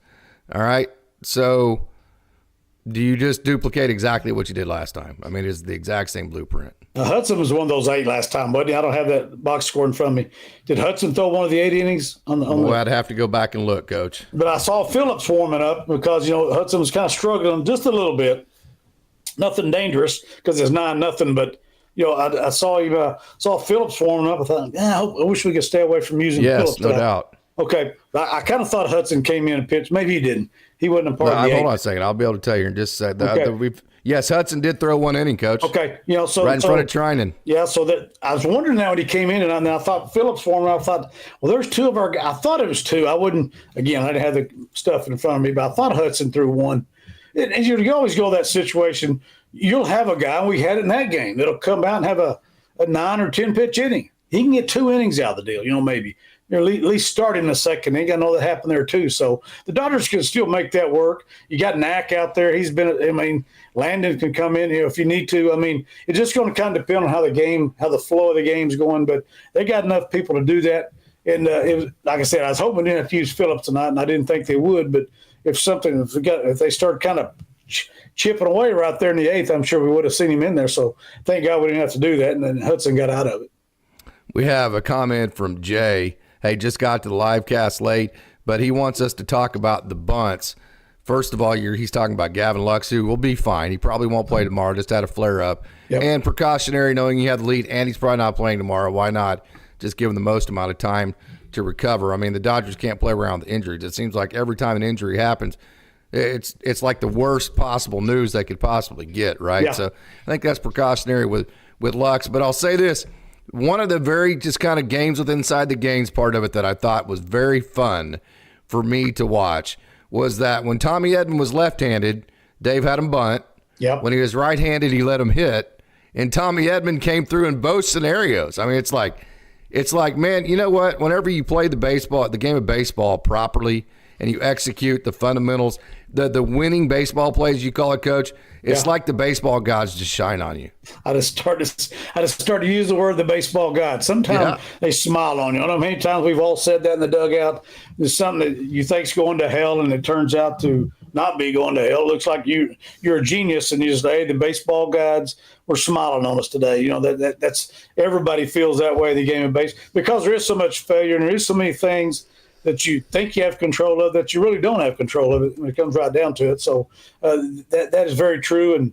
All right, so do you just duplicate exactly what you did last time? I mean, it's the exact same blueprint. Hudson was one of those 8 last time, buddy. I don't have that box score in front of me. Did Hudson throw one of the 8 innings? I'd have to go back and look, Coach. But I saw Phillips warming up because, Hudson was kind of struggling just a little bit. Nothing dangerous because it's 9-0, but, I saw him, saw Phillips warming up. I thought, I wish we could stay away from using Phillips. Yes, no doubt. Okay. I kind of thought Hudson came in and pitched. Maybe he didn't. He wasn't a part of the 8. Hold on a second. I'll be able to tell you in just a second. Okay. Yes, Hudson did throw one inning, Coach. Okay. So right in front of Trinan. Yeah, so that I was wondering now when he came in, and I thought Phillips warming up. I thought, well, there's 2 of our guys. I thought it was 2. I didn't have the stuff in front of me, but I thought Hudson threw one. And you always go that situation. You'll have a guy, and we had it in that game, that'll come out and have a 9 or 10 pitch inning. He can get 2 innings out of the deal, maybe. At least start in the second inning. I know that happened there too. So the Dodgers can still make that work. You got Knack out there. Landon can come in if you need to. It's just going to kind of depend on how the flow of the game's going. But they got enough people to do that. And it was, like I said, I was hoping they didn't have to use Phillips tonight, and I didn't think they would. But if they start kind of chipping away right there in the 8th, I'm sure we would have seen him in there. So thank God we didn't have to do that. And then Hudson got out of it. We have a comment from Jay. Hey, just got to the live cast late, but he wants us to talk about the bunts. First of all, he's talking about Gavin Lux, who will be fine. He probably won't play tomorrow, just had a flare-up. Yep. And precautionary, knowing you have the lead, and he's probably not playing tomorrow. Why not just give him the most amount of time to recover? The Dodgers can't play around with injuries. It seems like every time an injury happens, it's like the worst possible news they could possibly get, right? Yeah. So I think that's precautionary with Lux. But I'll say this. One of the very just kind of games with inside the games part of it that I thought was very fun for me to watch was that when Tommy Edman was left-handed, Dave had him bunt. Yep. When he was right-handed, he let him hit. And Tommy Edman came through in both scenarios. It's like, man, you know what? Whenever you play the game of baseball properly and you execute the fundamentals, the winning baseball plays, you call it, Coach, it's like the baseball gods just shine on you. I just started to use the word the baseball gods. Sometimes they smile on you. I don't know how many times we've all said that in the dugout. There's something that you think's going to hell, and it turns out to not be going to hell. It looks like you're a genius, and you just say, hey, the baseball gods were smiling on us today. That's everybody feels that way in the game of baseball because there is so much failure and there is so many things that you think you have control of that you really don't have control of it when it comes right down to it. So that is very true. And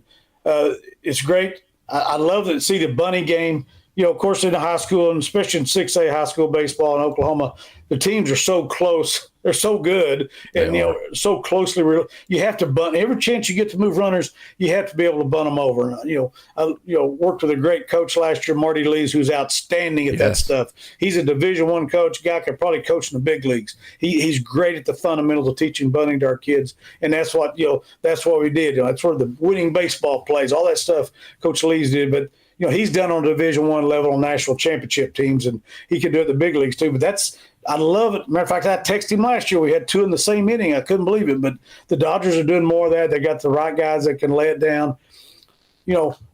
it's great. I love to see the bunny game. Of course, in the high school, and especially in 6A high school baseball in Oklahoma, the teams are so close. They're so good, and so closely. You have to bunt every chance you get to move runners. You have to be able to bunt them over. I worked with a great coach last year, Marty Lees, who's outstanding at that stuff. He's a Division I coach. Guy could probably coach in the big leagues. He's great at the fundamentals of teaching bunting to our kids, and that's what that's what we did. That's where the winning baseball plays, all that stuff Coach Lees did, but. He's done on Division I level on national championship teams, and he can do it in the big leagues too. But I love it. Matter of fact, I texted him last year. We had 2 in the same inning. I couldn't believe it. But the Dodgers are doing more of that. They got the right guys that can lay it down.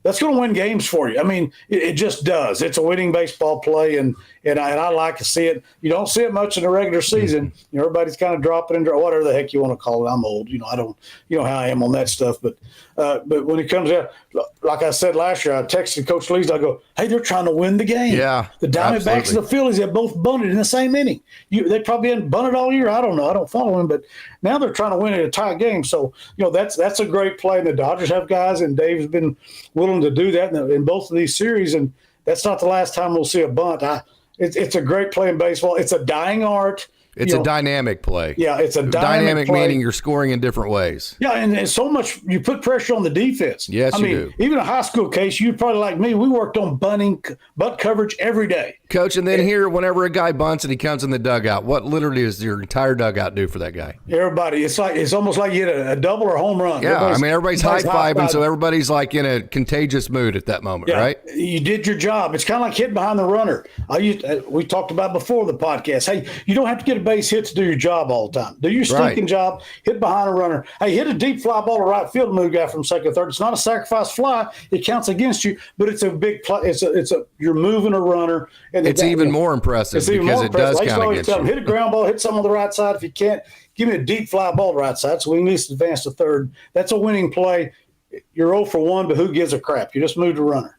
That's going to win games for you. I mean, it just does. It's a winning baseball play, and I like to see it. You don't see it much in the regular season. Everybody's kind of dropping into whatever the heck you want to call it. I'm old. I don't. How I am on that stuff. But when it comes out, like I said last year, I texted Coach Lees. I go, hey, they're trying to win the game. Yeah, the Diamondbacks and the Phillies have both bunted in the same inning. They probably hadn't bunted all year. I don't know. I don't follow them, but now they're trying to win a tie game. So that's a great play. And the Dodgers have guys, and Dave's been willing to do that in both of these series, and that's not the last time we'll see a bunt. It's a great play in baseball. It's a dying art. It's a dynamic play. Yeah, it's a dynamic play. Meaning you're scoring in different ways. Yeah, and so much you put pressure on the defense. Yes, you do. Even a high school case, you'd probably like me. We worked on bunt coverage every day. Coach, and then here, whenever a guy bunts and he comes in the dugout, what literally does your entire dugout do for that guy? Everybody, it's almost like you hit a double or home run. Yeah, everybody's high-fiving, so everybody's like in a contagious mood at that moment, right? You did your job. It's kind of like hitting behind the runner. We talked about before the podcast. Hey, you don't have to get a base hit to do your job all the time. Do your stinking job, hit behind a runner. Hey, hit a deep fly ball to right field and move guy from second to third. It's not a sacrifice fly. It counts against you, but it's a big play. You're moving a runner. And it's even more impressive because it does count against you. Hit a ground ball, hit something on the right side. If you can't, give me a deep fly ball to the right side so we can at least advance to third. That's a winning play. You're 0 for 1, but who gives a crap? You just moved a runner.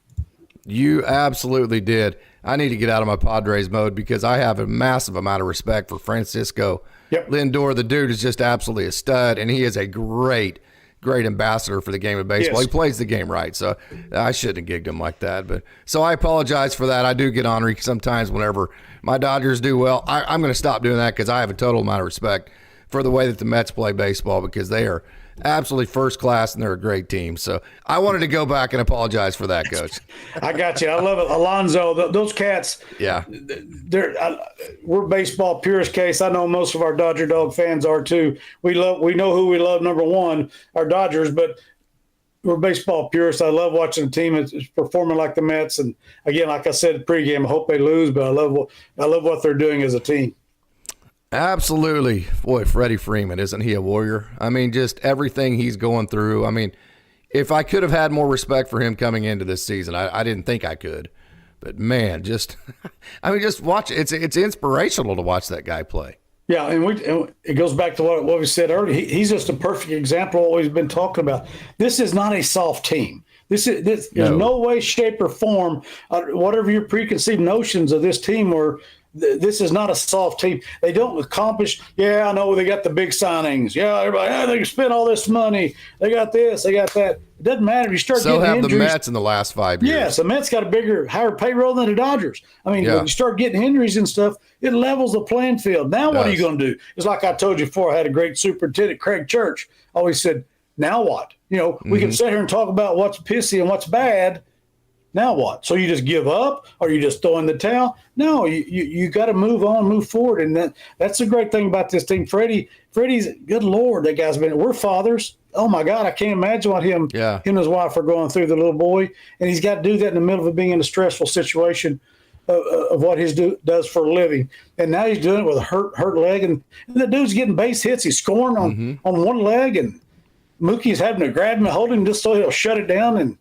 You absolutely did. I need to get out of my Padres mode because I have a massive amount of respect for Francisco Lindor. The dude is just absolutely a stud, and he is a great ambassador for the game of baseball. Yes. He plays the game right, so I shouldn't have gigged him like that. But so I apologize for that. I do get ornery sometimes whenever my Dodgers do well. I'm going to stop doing that because I have a total amount of respect for the way that the Mets play baseball because they are absolutely first class and they're a great team. So I wanted to go back and apologize for that, Coach. I got you. I love it. Alonzo, those cats. Yeah. We're baseball purist case. I know most of our Dodger Dog fans are too. We know who we love. Number one, our Dodgers, but we're baseball purists. I love watching a team that's performing like the Mets. And again, like I said pregame, I hope they lose, but I love what they're doing as a team. Absolutely. Boy, Freddie Freeman, isn't he a warrior? I mean, just everything he's going through. I mean, if I could have had more respect for him coming into this season, I didn't think I could. But, man, just watch. It's inspirational to watch that guy play. Yeah, and it goes back to what we said earlier. He's just a perfect example of what we've been talking about. This is not a soft team. There's no way, shape, or form, whatever your preconceived notions of this team were, this is not a soft team. They don't accomplish. Yeah, I know they got the big signings. Yeah, everybody, they can spend all this money. They got this, they got that. It doesn't matter if you start getting injuries. So have the Mets in the last 5 years. Yes, the Mets got a higher payroll than the Dodgers. I mean, when you start getting injuries and stuff, it levels the playing field. Now what are you going to do? It's like I told you before. I had a great superintendent, Craig Church, always said, now what? We can sit here and talk about what's pissy and what's bad. Now what? So you just give up or you just throw in the towel? No, you got to move on, move forward. And that's the great thing about this team. Freddie's, good Lord, that guy's we're fathers. Oh, my God, I can't imagine what him and his wife are going through, the little boy. And he's got to do that in the middle of being in a stressful situation of what he does for a living. And now he's doing it with a hurt leg. And the dude's getting base hits. He's scoring on one leg. And Mookie's having to grab him and hold him just so he'll shut it down. And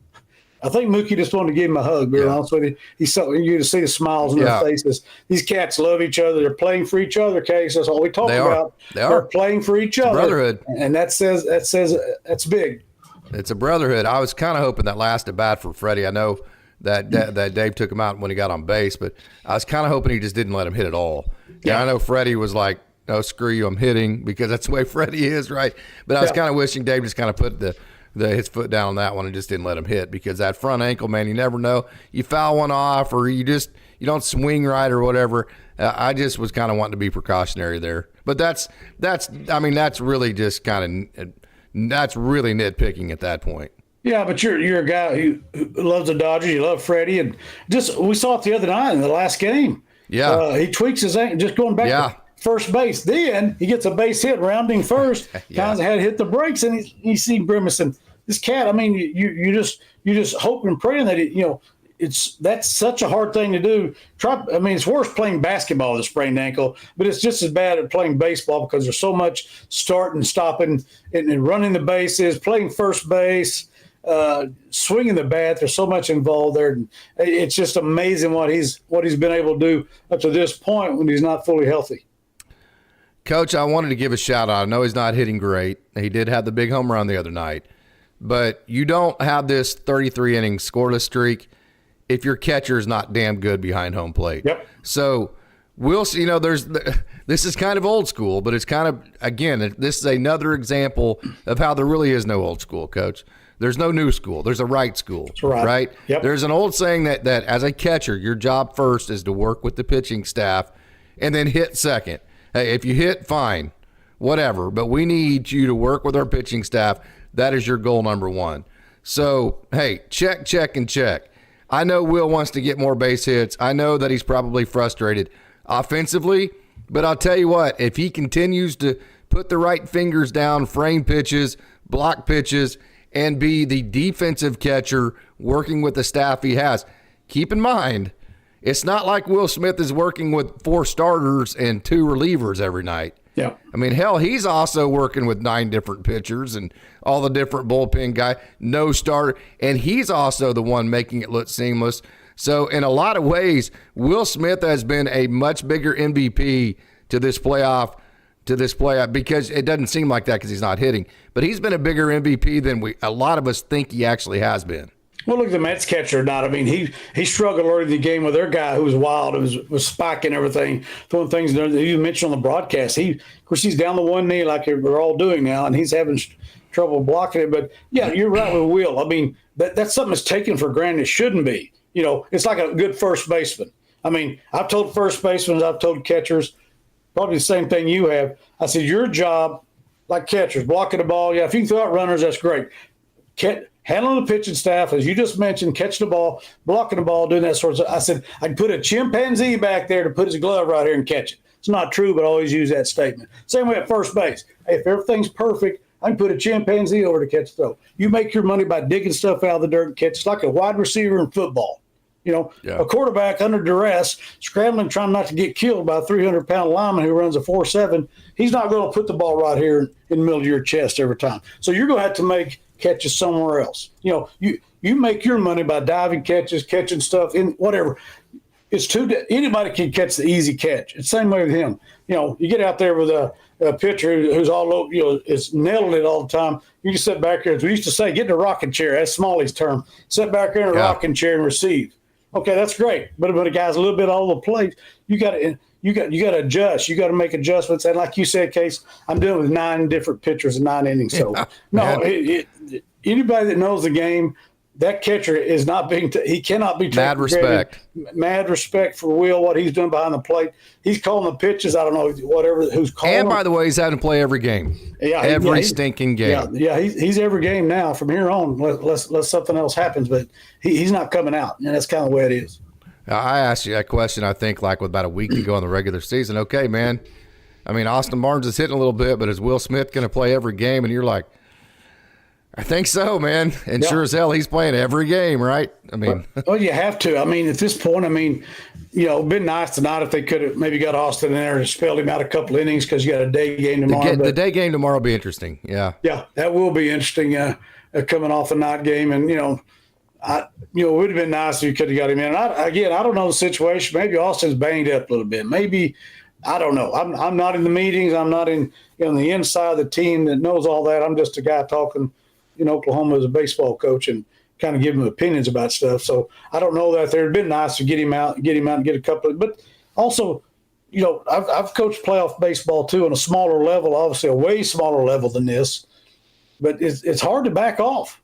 I think Mookie just wanted to give him a hug, to be honest with you. He's so you to see the smiles on their faces. These cats love each other. They're playing for each other, Case. That's all we talk about. They're playing for each other. Brotherhood. And that says that's big. It's a brotherhood. I was kind of hoping that last at bat for Freddie. I know that Dave took him out when he got on base, but I was kind of hoping he just didn't let him hit at all. Yeah, I know Freddie was like, "No, screw you, I'm hitting," because that's the way Freddie is, right? But I was kind of wishing Dave just kind of put the his foot down on that one and just didn't let him hit, because that front ankle, man, you never know. You foul one off, or you don't swing right or whatever. I just was kind of wanting to be precautionary there. But that's really just that's really nitpicking at that point. Yeah, but you're a guy who loves the Dodgers. You love Freddie, and just we saw it the other night in the last game. Yeah, he tweaks his ankle, just going back to first base. Then he gets a base hit, rounding first. Kind of had hit the brakes, and you see grimacing. This cat, I mean, you just hope and praying that that's such a hard thing to do. It's worse playing basketball with a sprained ankle, but it's just as bad at playing baseball because there's so much starting, stopping, and running the bases, playing first base, swinging the bat. There's so much involved there. It's just amazing what he's been able to do up to this point when he's not fully healthy. Coach, I wanted to give a shout out. I know he's not hitting great. He did have the big home run the other night, but you don't have this 33 inning scoreless streak if your catcher is not damn good behind home plate. Yep. So we'll see. This is kind of old school, but it's kind of, again, this is another example of how there really is no old school, Coach. There's no new school. There's a right school. That's right? Yep. There's an old saying that as a catcher, your job first is to work with the pitching staff and then hit second. Hey, if you hit, fine, whatever. But we need you to work with our pitching staff. That is your goal number one. So, hey, check, and check. I know Will wants to get more base hits. I know that he's probably frustrated offensively, but I'll tell you what, if he continues to put the right fingers down, frame pitches, block pitches, and be the defensive catcher working with the staff he has, keep in mind, it's not like Will Smith is working with 4 starters and 2 relievers every night. Yeah. I mean, hell, he's also working with 9 different pitchers and all the different bullpen guys, no starter, and he's also the one making it look seamless. So in a lot of ways, Will Smith has been a much bigger MVP to this playoff, because it doesn't seem like that because he's not hitting, but he's been a bigger MVP than a lot of us think he actually has been. Well, look, the Mets catcher, he struggled early in the game with their guy who was wild, was spiking everything, throwing things that you mentioned on the broadcast. Of course, he's down the one knee like we're all doing now, and he's having trouble blocking it. But, yeah, you're right with Will. I mean, that's something that's taken for granted. It shouldn't be. It's like a good first baseman. I mean, I've told first basemen, I've told catchers, probably the same thing you have. I said, your job, like catchers, blocking the ball, if you can throw out runners, that's great. Handling the pitching staff, as you just mentioned, catching the ball, blocking the ball, doing that sort of stuff. I said, I'd put a chimpanzee back there to put his glove right here and catch it. It's not true, but I always use that statement. Same way at first base. Hey, if everything's perfect, I can put a chimpanzee over to catch the throw. You make your money by digging stuff out of the dirt and catch. It's like a wide receiver in football. A quarterback under duress, scrambling, trying not to get killed by a 300-pound lineman who runs a 4.7, he's not going to put the ball right here in the middle of your chest every time. So you're going to have to make catches somewhere else. You make your money by diving catches, catching stuff in whatever. Anybody can catch the easy catch. It's the same way with him. You get out there with a pitcher who's all over, is nailing it all the time. You just sit back there, as we used to say, get in a rocking chair. That's Smalley's term. Sit back there in a rocking chair and receive. Okay, that's great. But a guy's a little bit all over the place. You got to adjust. You got to make adjustments. And like you said, Case, I'm dealing with 9 different pitchers in 9 innings. So anybody that knows the game, that catcher is not being. He cannot be taken. Mad respect for Will, what he's doing behind the plate. He's calling the pitches. I don't know who's calling. And by the way, he's having to play every game. Yeah, every stinking game. Yeah. He's every game now from here on. Unless something else happens, but he's not coming out, and that's kind of the way it is. I asked you that question, I think, like about a week ago in the regular season. Okay, man. I mean, Austin Barnes is hitting a little bit, but is Will Smith going to play every game? And you're like, I think so, man. And sure as hell, he's playing every game, right? I mean, well, you have to. I mean, at this point, it'd been nice tonight if they could have maybe got Austin in there and spelled him out a couple innings because you got a day game tomorrow. The day game tomorrow will be interesting. Yeah. Yeah, that will be interesting coming off a night game. And, it would have been nice if you could have got him in. I don't know the situation. Maybe Austin's banged up a little bit. Maybe, I don't know. I'm not in the meetings. I'm not in the inside of the team that knows all that. I'm just a guy talking in Oklahoma as a baseball coach and kind of give him opinions about stuff. So I don't know that. It'd been nice to get him out and get a couple of, but also, I've coached playoff baseball too on a smaller level, obviously a way smaller level than this. but it's hard to back off.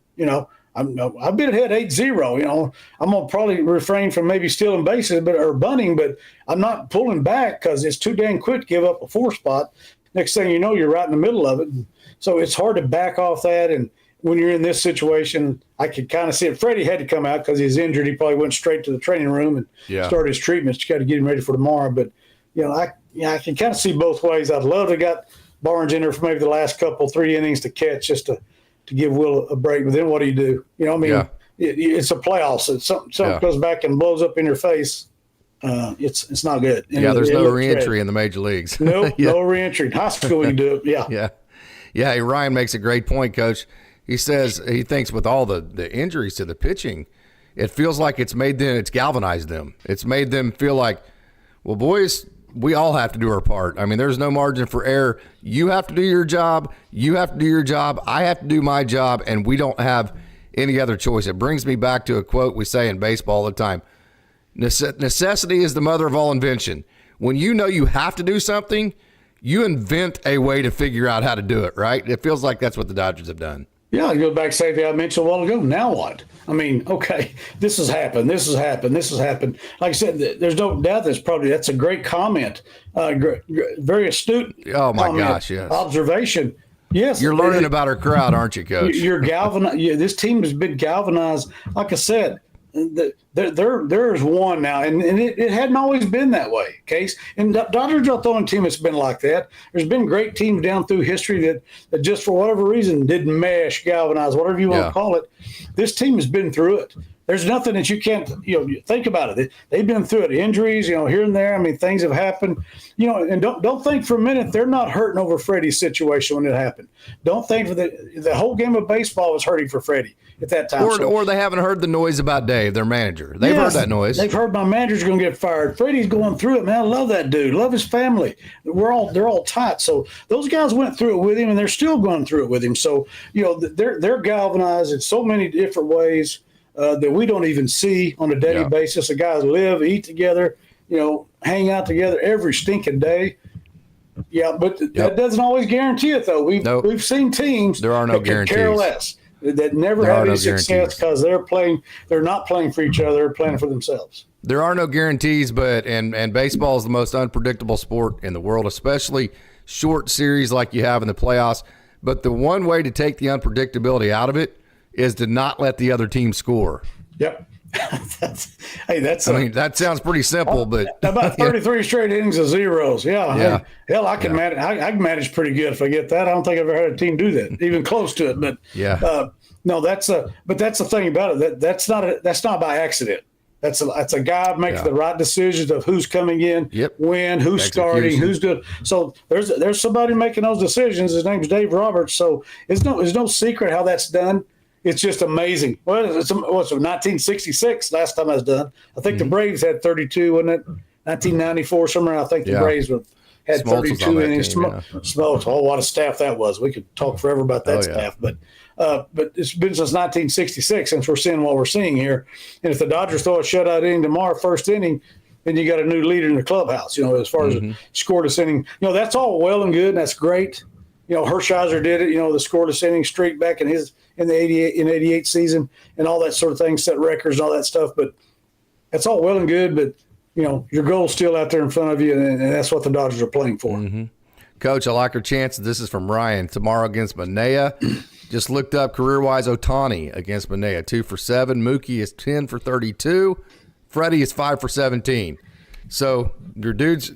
I've been ahead 8-0. I'm gonna probably refrain from maybe stealing bases, or bunting, but I'm not pulling back because it's too dang quick to give up a 4 spot. Next thing you know, you're right in the middle of it. So it's hard to back off that. And when you're in this situation, I could kind of see it. Freddie had to come out because he's injured. He probably went straight to the training room and started his treatments. You got to get him ready for tomorrow. But I can kind of see both ways. I'd love to have got Barnes in there for maybe the last 3 innings to catch, just to give Will a break. But then what do you do? It's a playoffs. If something goes back and blows up in your face, it's not good. And there's no reentry in the major leagues. Nope, no reentry. In high school, you can do it. Yeah. Hey, Ryan makes a great point, Coach. He says he thinks with all the injuries to the pitching, it feels like it's galvanized them. It's made them feel like, well, boys, we all have to do our part. I mean, there's no margin for error. You have to do your job. You have to do your job. I have to do my job, and we don't have any other choice. It brings me back to a quote we say in baseball all the time. Necessity is the mother of all invention. When you know you have to do something, you invent a way to figure out how to do it, right? It feels like that's what the Dodgers have done. Yeah, I go back to something I mentioned a while ago. Now what? I mean, okay, this has happened. Like I said, there's no doubt that's a great comment. Very astute. Oh, my comment, gosh, yes. Observation. Yes. You're learning about our crowd, aren't you, Coach? You're galvanized. This team has been galvanized. Like I said, there's one now, and it hadn't always been that way, Case. And Dodgers are the only team that's been like that. There's been great teams down through history that just for whatever reason didn't mesh, galvanize, whatever you want to call it. This team has been through it. There's nothing that you can't, think about it. They've been through it. Injuries, here and there. I mean, things have happened, and don't think for a minute they're not hurting over Freddie's situation when it happened. Don't think the whole game of baseball was hurting for Freddie at that time. Or they haven't heard the noise about Dave, their manager. They've heard that noise. They've heard my manager's going to get fired. Freddie's going through it, man. I love that dude. Love his family. They're all tight. So those guys went through it with him, and they're still going through it with him. So, they're galvanized in so many different ways that we don't even see on a daily basis. The guys live, eat together, hang out together every stinking day. Yeah, but that doesn't always guarantee it, though. We've seen teams there are no that guarantees. Care less, that never have any success because they're not playing for each other, they're playing for themselves. There are no guarantees, but and baseball is the most unpredictable sport in the world, especially short series like you have in the playoffs. But the one way to take the unpredictability out of it is to not let the other team score. Yep. That sounds pretty simple, but about 33 straight innings of zeros. Yeah. Hell, I can manage. I can manage pretty good if I get that. I don't think I've ever had a team do that, even close to it. But no, that's the thing about it. That's not by accident. That's a guy making the right decisions of who's coming in, when, who's starting, who's doing. So there's somebody making those decisions. His name's Dave Roberts. So it's no secret how that's done. It's just amazing. Well, it's 1966 last time I was done. I think the Braves had 32, wasn't it? 1994 somewhere. I think the Braves had Smoltz 32 innings. Smoltz, what a staff that was. We could talk forever about that staff, but it's been since 1966 since we're seeing what we're seeing here. And if the Dodgers throw a shutout inning tomorrow, first inning, then you got a new leader in the clubhouse. As far as scoreless inning, that's all well and good, and that's great. Hershiser did it. The scoreless inning streak back in the 88 season and all that sort of thing, set records and all that stuff. But that's all well and good. But your goal's still out there in front of you, and that's what the Dodgers are playing for. Mm-hmm. Coach, I like our chances. This is from Ryan. Tomorrow against Manaea. Just looked up career-wise Ohtani against Manaea, 2 for 7. Mookie is 10 for 32. Freddie is 5 for 17. So your dudes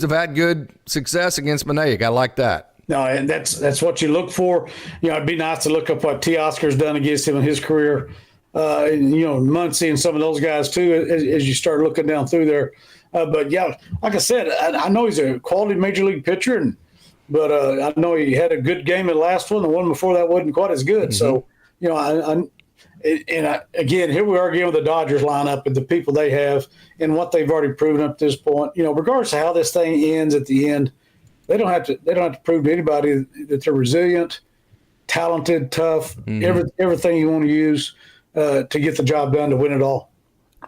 have had good success against Manaea. Got to like that. No, and that's what you look for. It'd be nice to look up what T. Oscar's done against him in his career. And Muncy and some of those guys too, as you start looking down through there. But yeah, like I said, I know he's a quality major league pitcher, but I know he had a good game in the last one. The one before that wasn't quite as good. So again, here we are again with the Dodgers lineup and the people they have and what they've already proven up to this point. Regardless of how this thing ends at the end. They don't have to prove to anybody that they're resilient, talented, tough, everything you want to use to get the job done to win it all.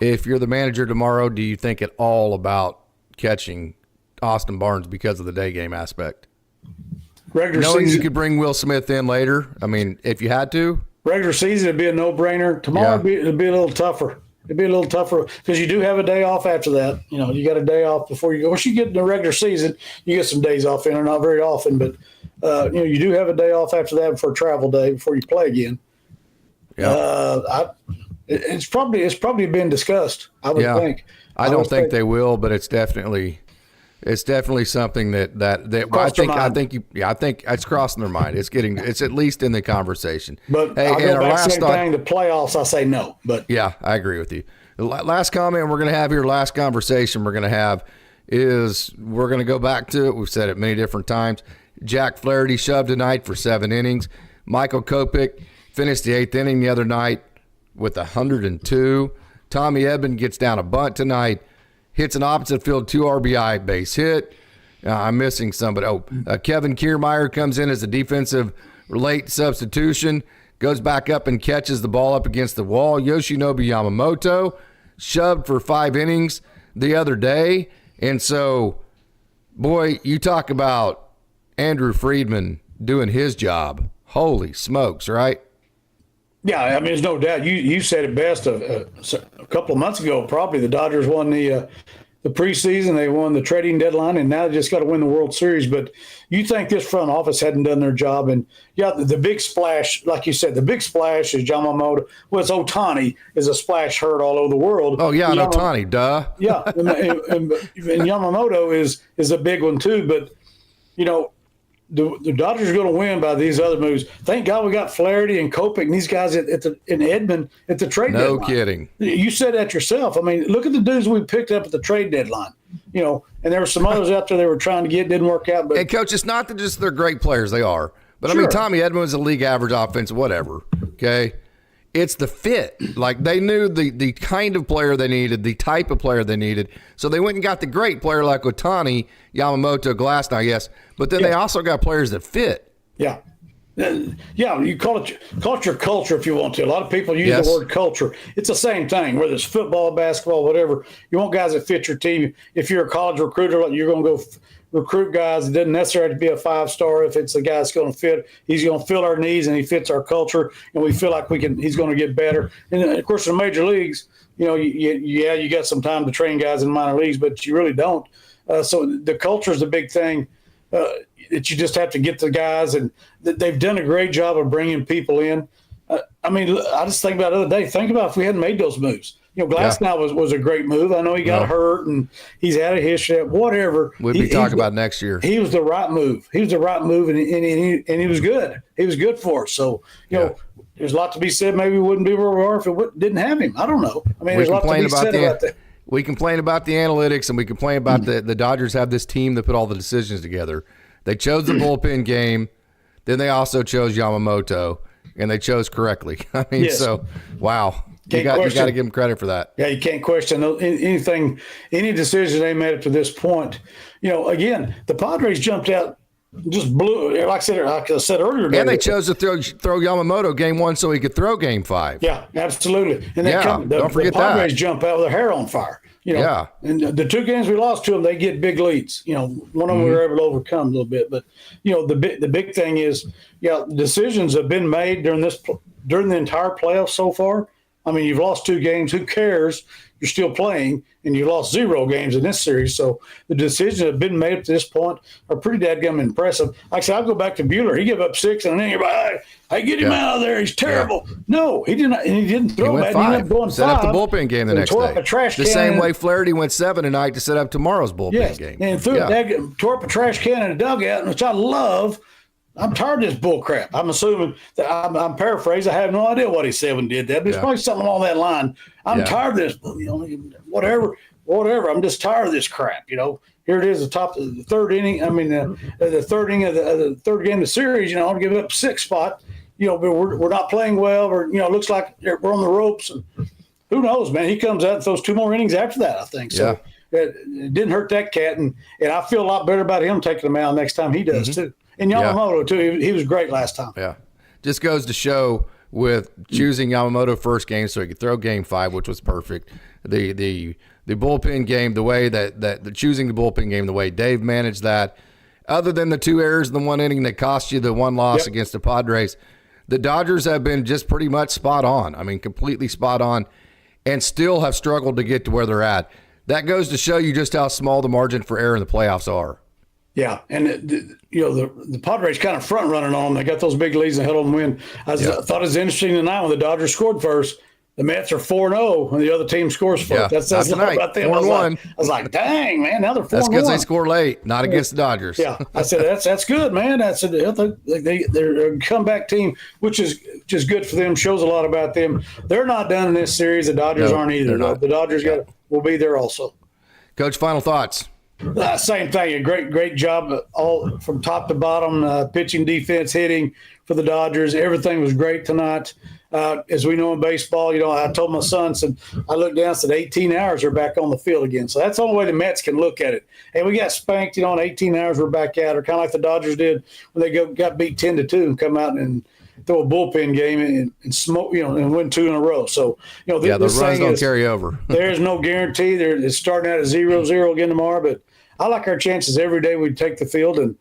If you're the manager tomorrow, do you think at all about catching Austin Barnes because of the day game aspect? knowing you could bring Will Smith in later. I mean, if you had to. Regular season, it'd be a no-brainer. Tomorrow, it'd be a little tougher. It'd be a little tougher because you do have a day off after that. You got a day off before you go. Once you get in the regular season, you get some days off in, or not very often, but you do have a day off after that for a travel day before you play again. Yeah, it's probably been discussed. I would think. I don't think they will, but it's definitely something that I think it's crossing their mind. It's at least in the conversation. But hey, I'll go back to the same thing. The playoffs, I say no. But yeah, I agree with you. The last comment we're going to have here, last conversation we're going to have is we're going to go back to it. We've said it many different times. Jack Flaherty shoved tonight for 7 innings. Michael Kopech finished the 8th inning the other night with 102. Tommy Edman gets down a bunt tonight. Hits an opposite field 2 RBI base hit. I'm missing somebody. Kevin Kiermaier comes in as a defensive late substitution. Goes back up and catches the ball up against the wall. Yoshinobu Yamamoto shoved for 5 innings the other day. And so, boy, you talk about Andrew Freeman doing his job. Holy smokes, right? Yeah, I mean, there's no doubt. You said it best a couple of months ago. Probably the Dodgers won the preseason, they won the trading deadline, and now they just got to win the World Series. But you think this front office hadn't done their job? And the big splash, like you said, the big splash is Yamamoto. Well, it's Ohtani is a splash heard all over the world. Oh yeah, Ohtani, duh. Yeah, and Yamamoto is a big one too. But the Dodgers are going to win by these other moves. Thank God we got Flaherty and Kopech and these guys in Edmond at the trade deadline. No kidding. You said that yourself. I mean, look at the dudes we picked up at the trade deadline. And there were some others out there they were trying to get, didn't work out. But and Coach, it's not that just they're great players. They are. But, sure. I mean, Tommy Edman was a league average offense, whatever, okay? It's the fit. Like, they knew the kind of player they needed, the type of player they needed. So they went and got the great player like Ohtani, Yamamoto, Glasnow, yes. But then they also got players that fit. Yeah. Yeah, you call it your culture if you want to. A lot of people use the word culture. It's the same thing, whether it's football, basketball, whatever. You want guys that fit your team. If you're a college recruiter, you're going to go recruit guys. It doesn't necessarily have to be a 5-star. If it's a guy that's going to fit, he's going to fill our needs and he fits our culture, and we feel like he's going to get better. And then, of course, in the major leagues, you got some time to train guys in minor leagues, but you really don't. So the culture is the big thing. That you just have to get the guys, and they've done a great job of bringing people in. I mean, I just think about the other day. Think about if we hadn't made those moves. Glasnow was a great move. I know he got hurt and he's had a history. Whatever. We'll be talking about next year. He was the right move. He was the right move, and he was good. He was good for us. So there's a lot to be said. Maybe we wouldn't be where we are if it didn't have him. I don't know. I mean, there's a lot to be said about that. We complain about the analytics, and we complain about the Dodgers have this team that put all the decisions together. They chose the bullpen game. Then they also chose Yamamoto, and they chose correctly. I mean, so, wow. You got to give them credit for that. Yeah, you can't question anything, any decision they made up to this point. Again, the Padres jumped out, just blew, like I said earlier. And they chose to throw Yamamoto game 1 so he could throw game 5. Yeah, absolutely. And don't forget the Padres jump out with their hair on fire. And the 2 games we lost to them, they get big leads. One of them we were able to overcome a little bit. But, the big thing is, decisions have been made during the entire playoffs so far. I mean, you've lost 2 games. Who cares? You're still playing, and you lost 0 games in this series. So the decisions that have been made up to this point are pretty dadgum impressive. Like I said, I'll go back to Buehler. He gave up 6, and then everybody, hey, get him out of there. He's terrible. Yeah. No, he didn't. And he didn't throw bad. He ended up going 5. Set up the bullpen game the next day. Up a trash can. The same way Flaherty went 7 tonight to set up tomorrow's bullpen game. And tore up a trash can in a dugout, which I love. I'm tired of this bull crap. I'm assuming that I'm paraphrasing. I have no idea what he said when he did that, but it's probably something along that line. I'm tired of this, whatever. I'm just tired of this crap. Here it is, the top of the 3rd inning. I mean, the 3rd inning of the 3rd game of the series. I'll give up 6 spot. But we're not playing well, or it looks like we're on the ropes. And who knows, man? He comes out and throws 2 more innings after that, I think. So it didn't hurt that cat, and I feel a lot better about him taking the mound next time he does too. And Yamamoto, too. He was great last time. Yeah. Just goes to show with choosing Yamamoto first game so he could throw game 5, which was perfect. The bullpen game, the way that choosing the bullpen game, the way Dave managed that, other than the 2 errors in the 1 inning that cost you the 1 loss against the Padres, the Dodgers have been just pretty much spot on. I mean, completely spot on, and still have struggled to get to where they're at. That goes to show you just how small the margin for error in the playoffs are. Yeah, and the Padres kind of front running on them. They got those big leads and held them win. I thought it was interesting tonight when the Dodgers scored first. The Mets are 4-0 when the other team scores first. Yeah, That's a lot about them. I was like, dang, man, now they're 4-1. That's because they score late, not against the Dodgers. Yeah, I said that's good, man. They're a comeback team, which is just good for them. Shows a lot about them. They're not done in this series. The Dodgers aren't either. The Dodgers will be there also. Coach, final thoughts. Same thing. A great job all from top to bottom, pitching, defense, hitting for the Dodgers. Everything was great tonight. As we know in baseball, I told my son, I looked down and said 18 hours they're back on the field again. So that's the only way the Mets can look at it. And we got spanked, in 18 hours we're back out, or kind of like the Dodgers did when they got beat 10-2 and come out and throw a bullpen game and smoke, and win 2 in a row. So, the runs don't carry over. There's no guarantee. It's starting out at 0-0 again tomorrow, but I like our chances every day we take the field, and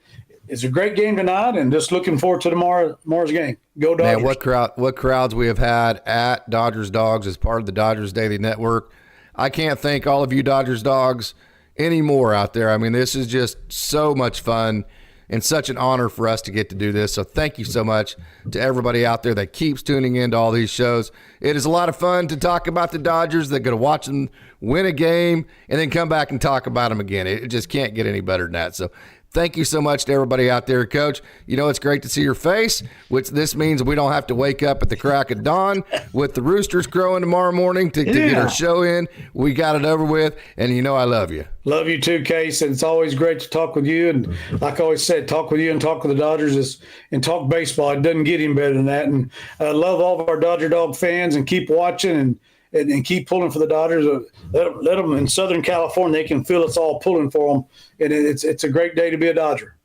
it's a great game tonight, and just looking forward to tomorrow's game. Go Dodgers. Man, what crowds we have had at Dodgers Dawgs as part of the Dodgers Daily Network. I can't thank all of you Dodgers Dogs anymore out there. I mean, this is just so much fun and such an honor for us to get to do this. So thank you so much to everybody out there that keeps tuning into all these shows. It is a lot of fun to talk about the Dodgers. They're going to watch them win a game and then come back and talk about them again. It just can't get any better than that. So thank you so much to everybody out there, Coach. It's great to see your face, which this means we don't have to wake up at the crack of dawn with the roosters crowing tomorrow morning to get our show in. We got it over with, and I love you. Love you too, Case. And it's always great to talk with you. And like I always said, talk with you and talk with the Dodgers and talk baseball. It doesn't get any better than that. And I love all of our Dodger Dog fans, and keep watching and keep pulling for the Dodgers. Let them in Southern California, they can feel us all pulling for them. And it's a great day to be a Dodger.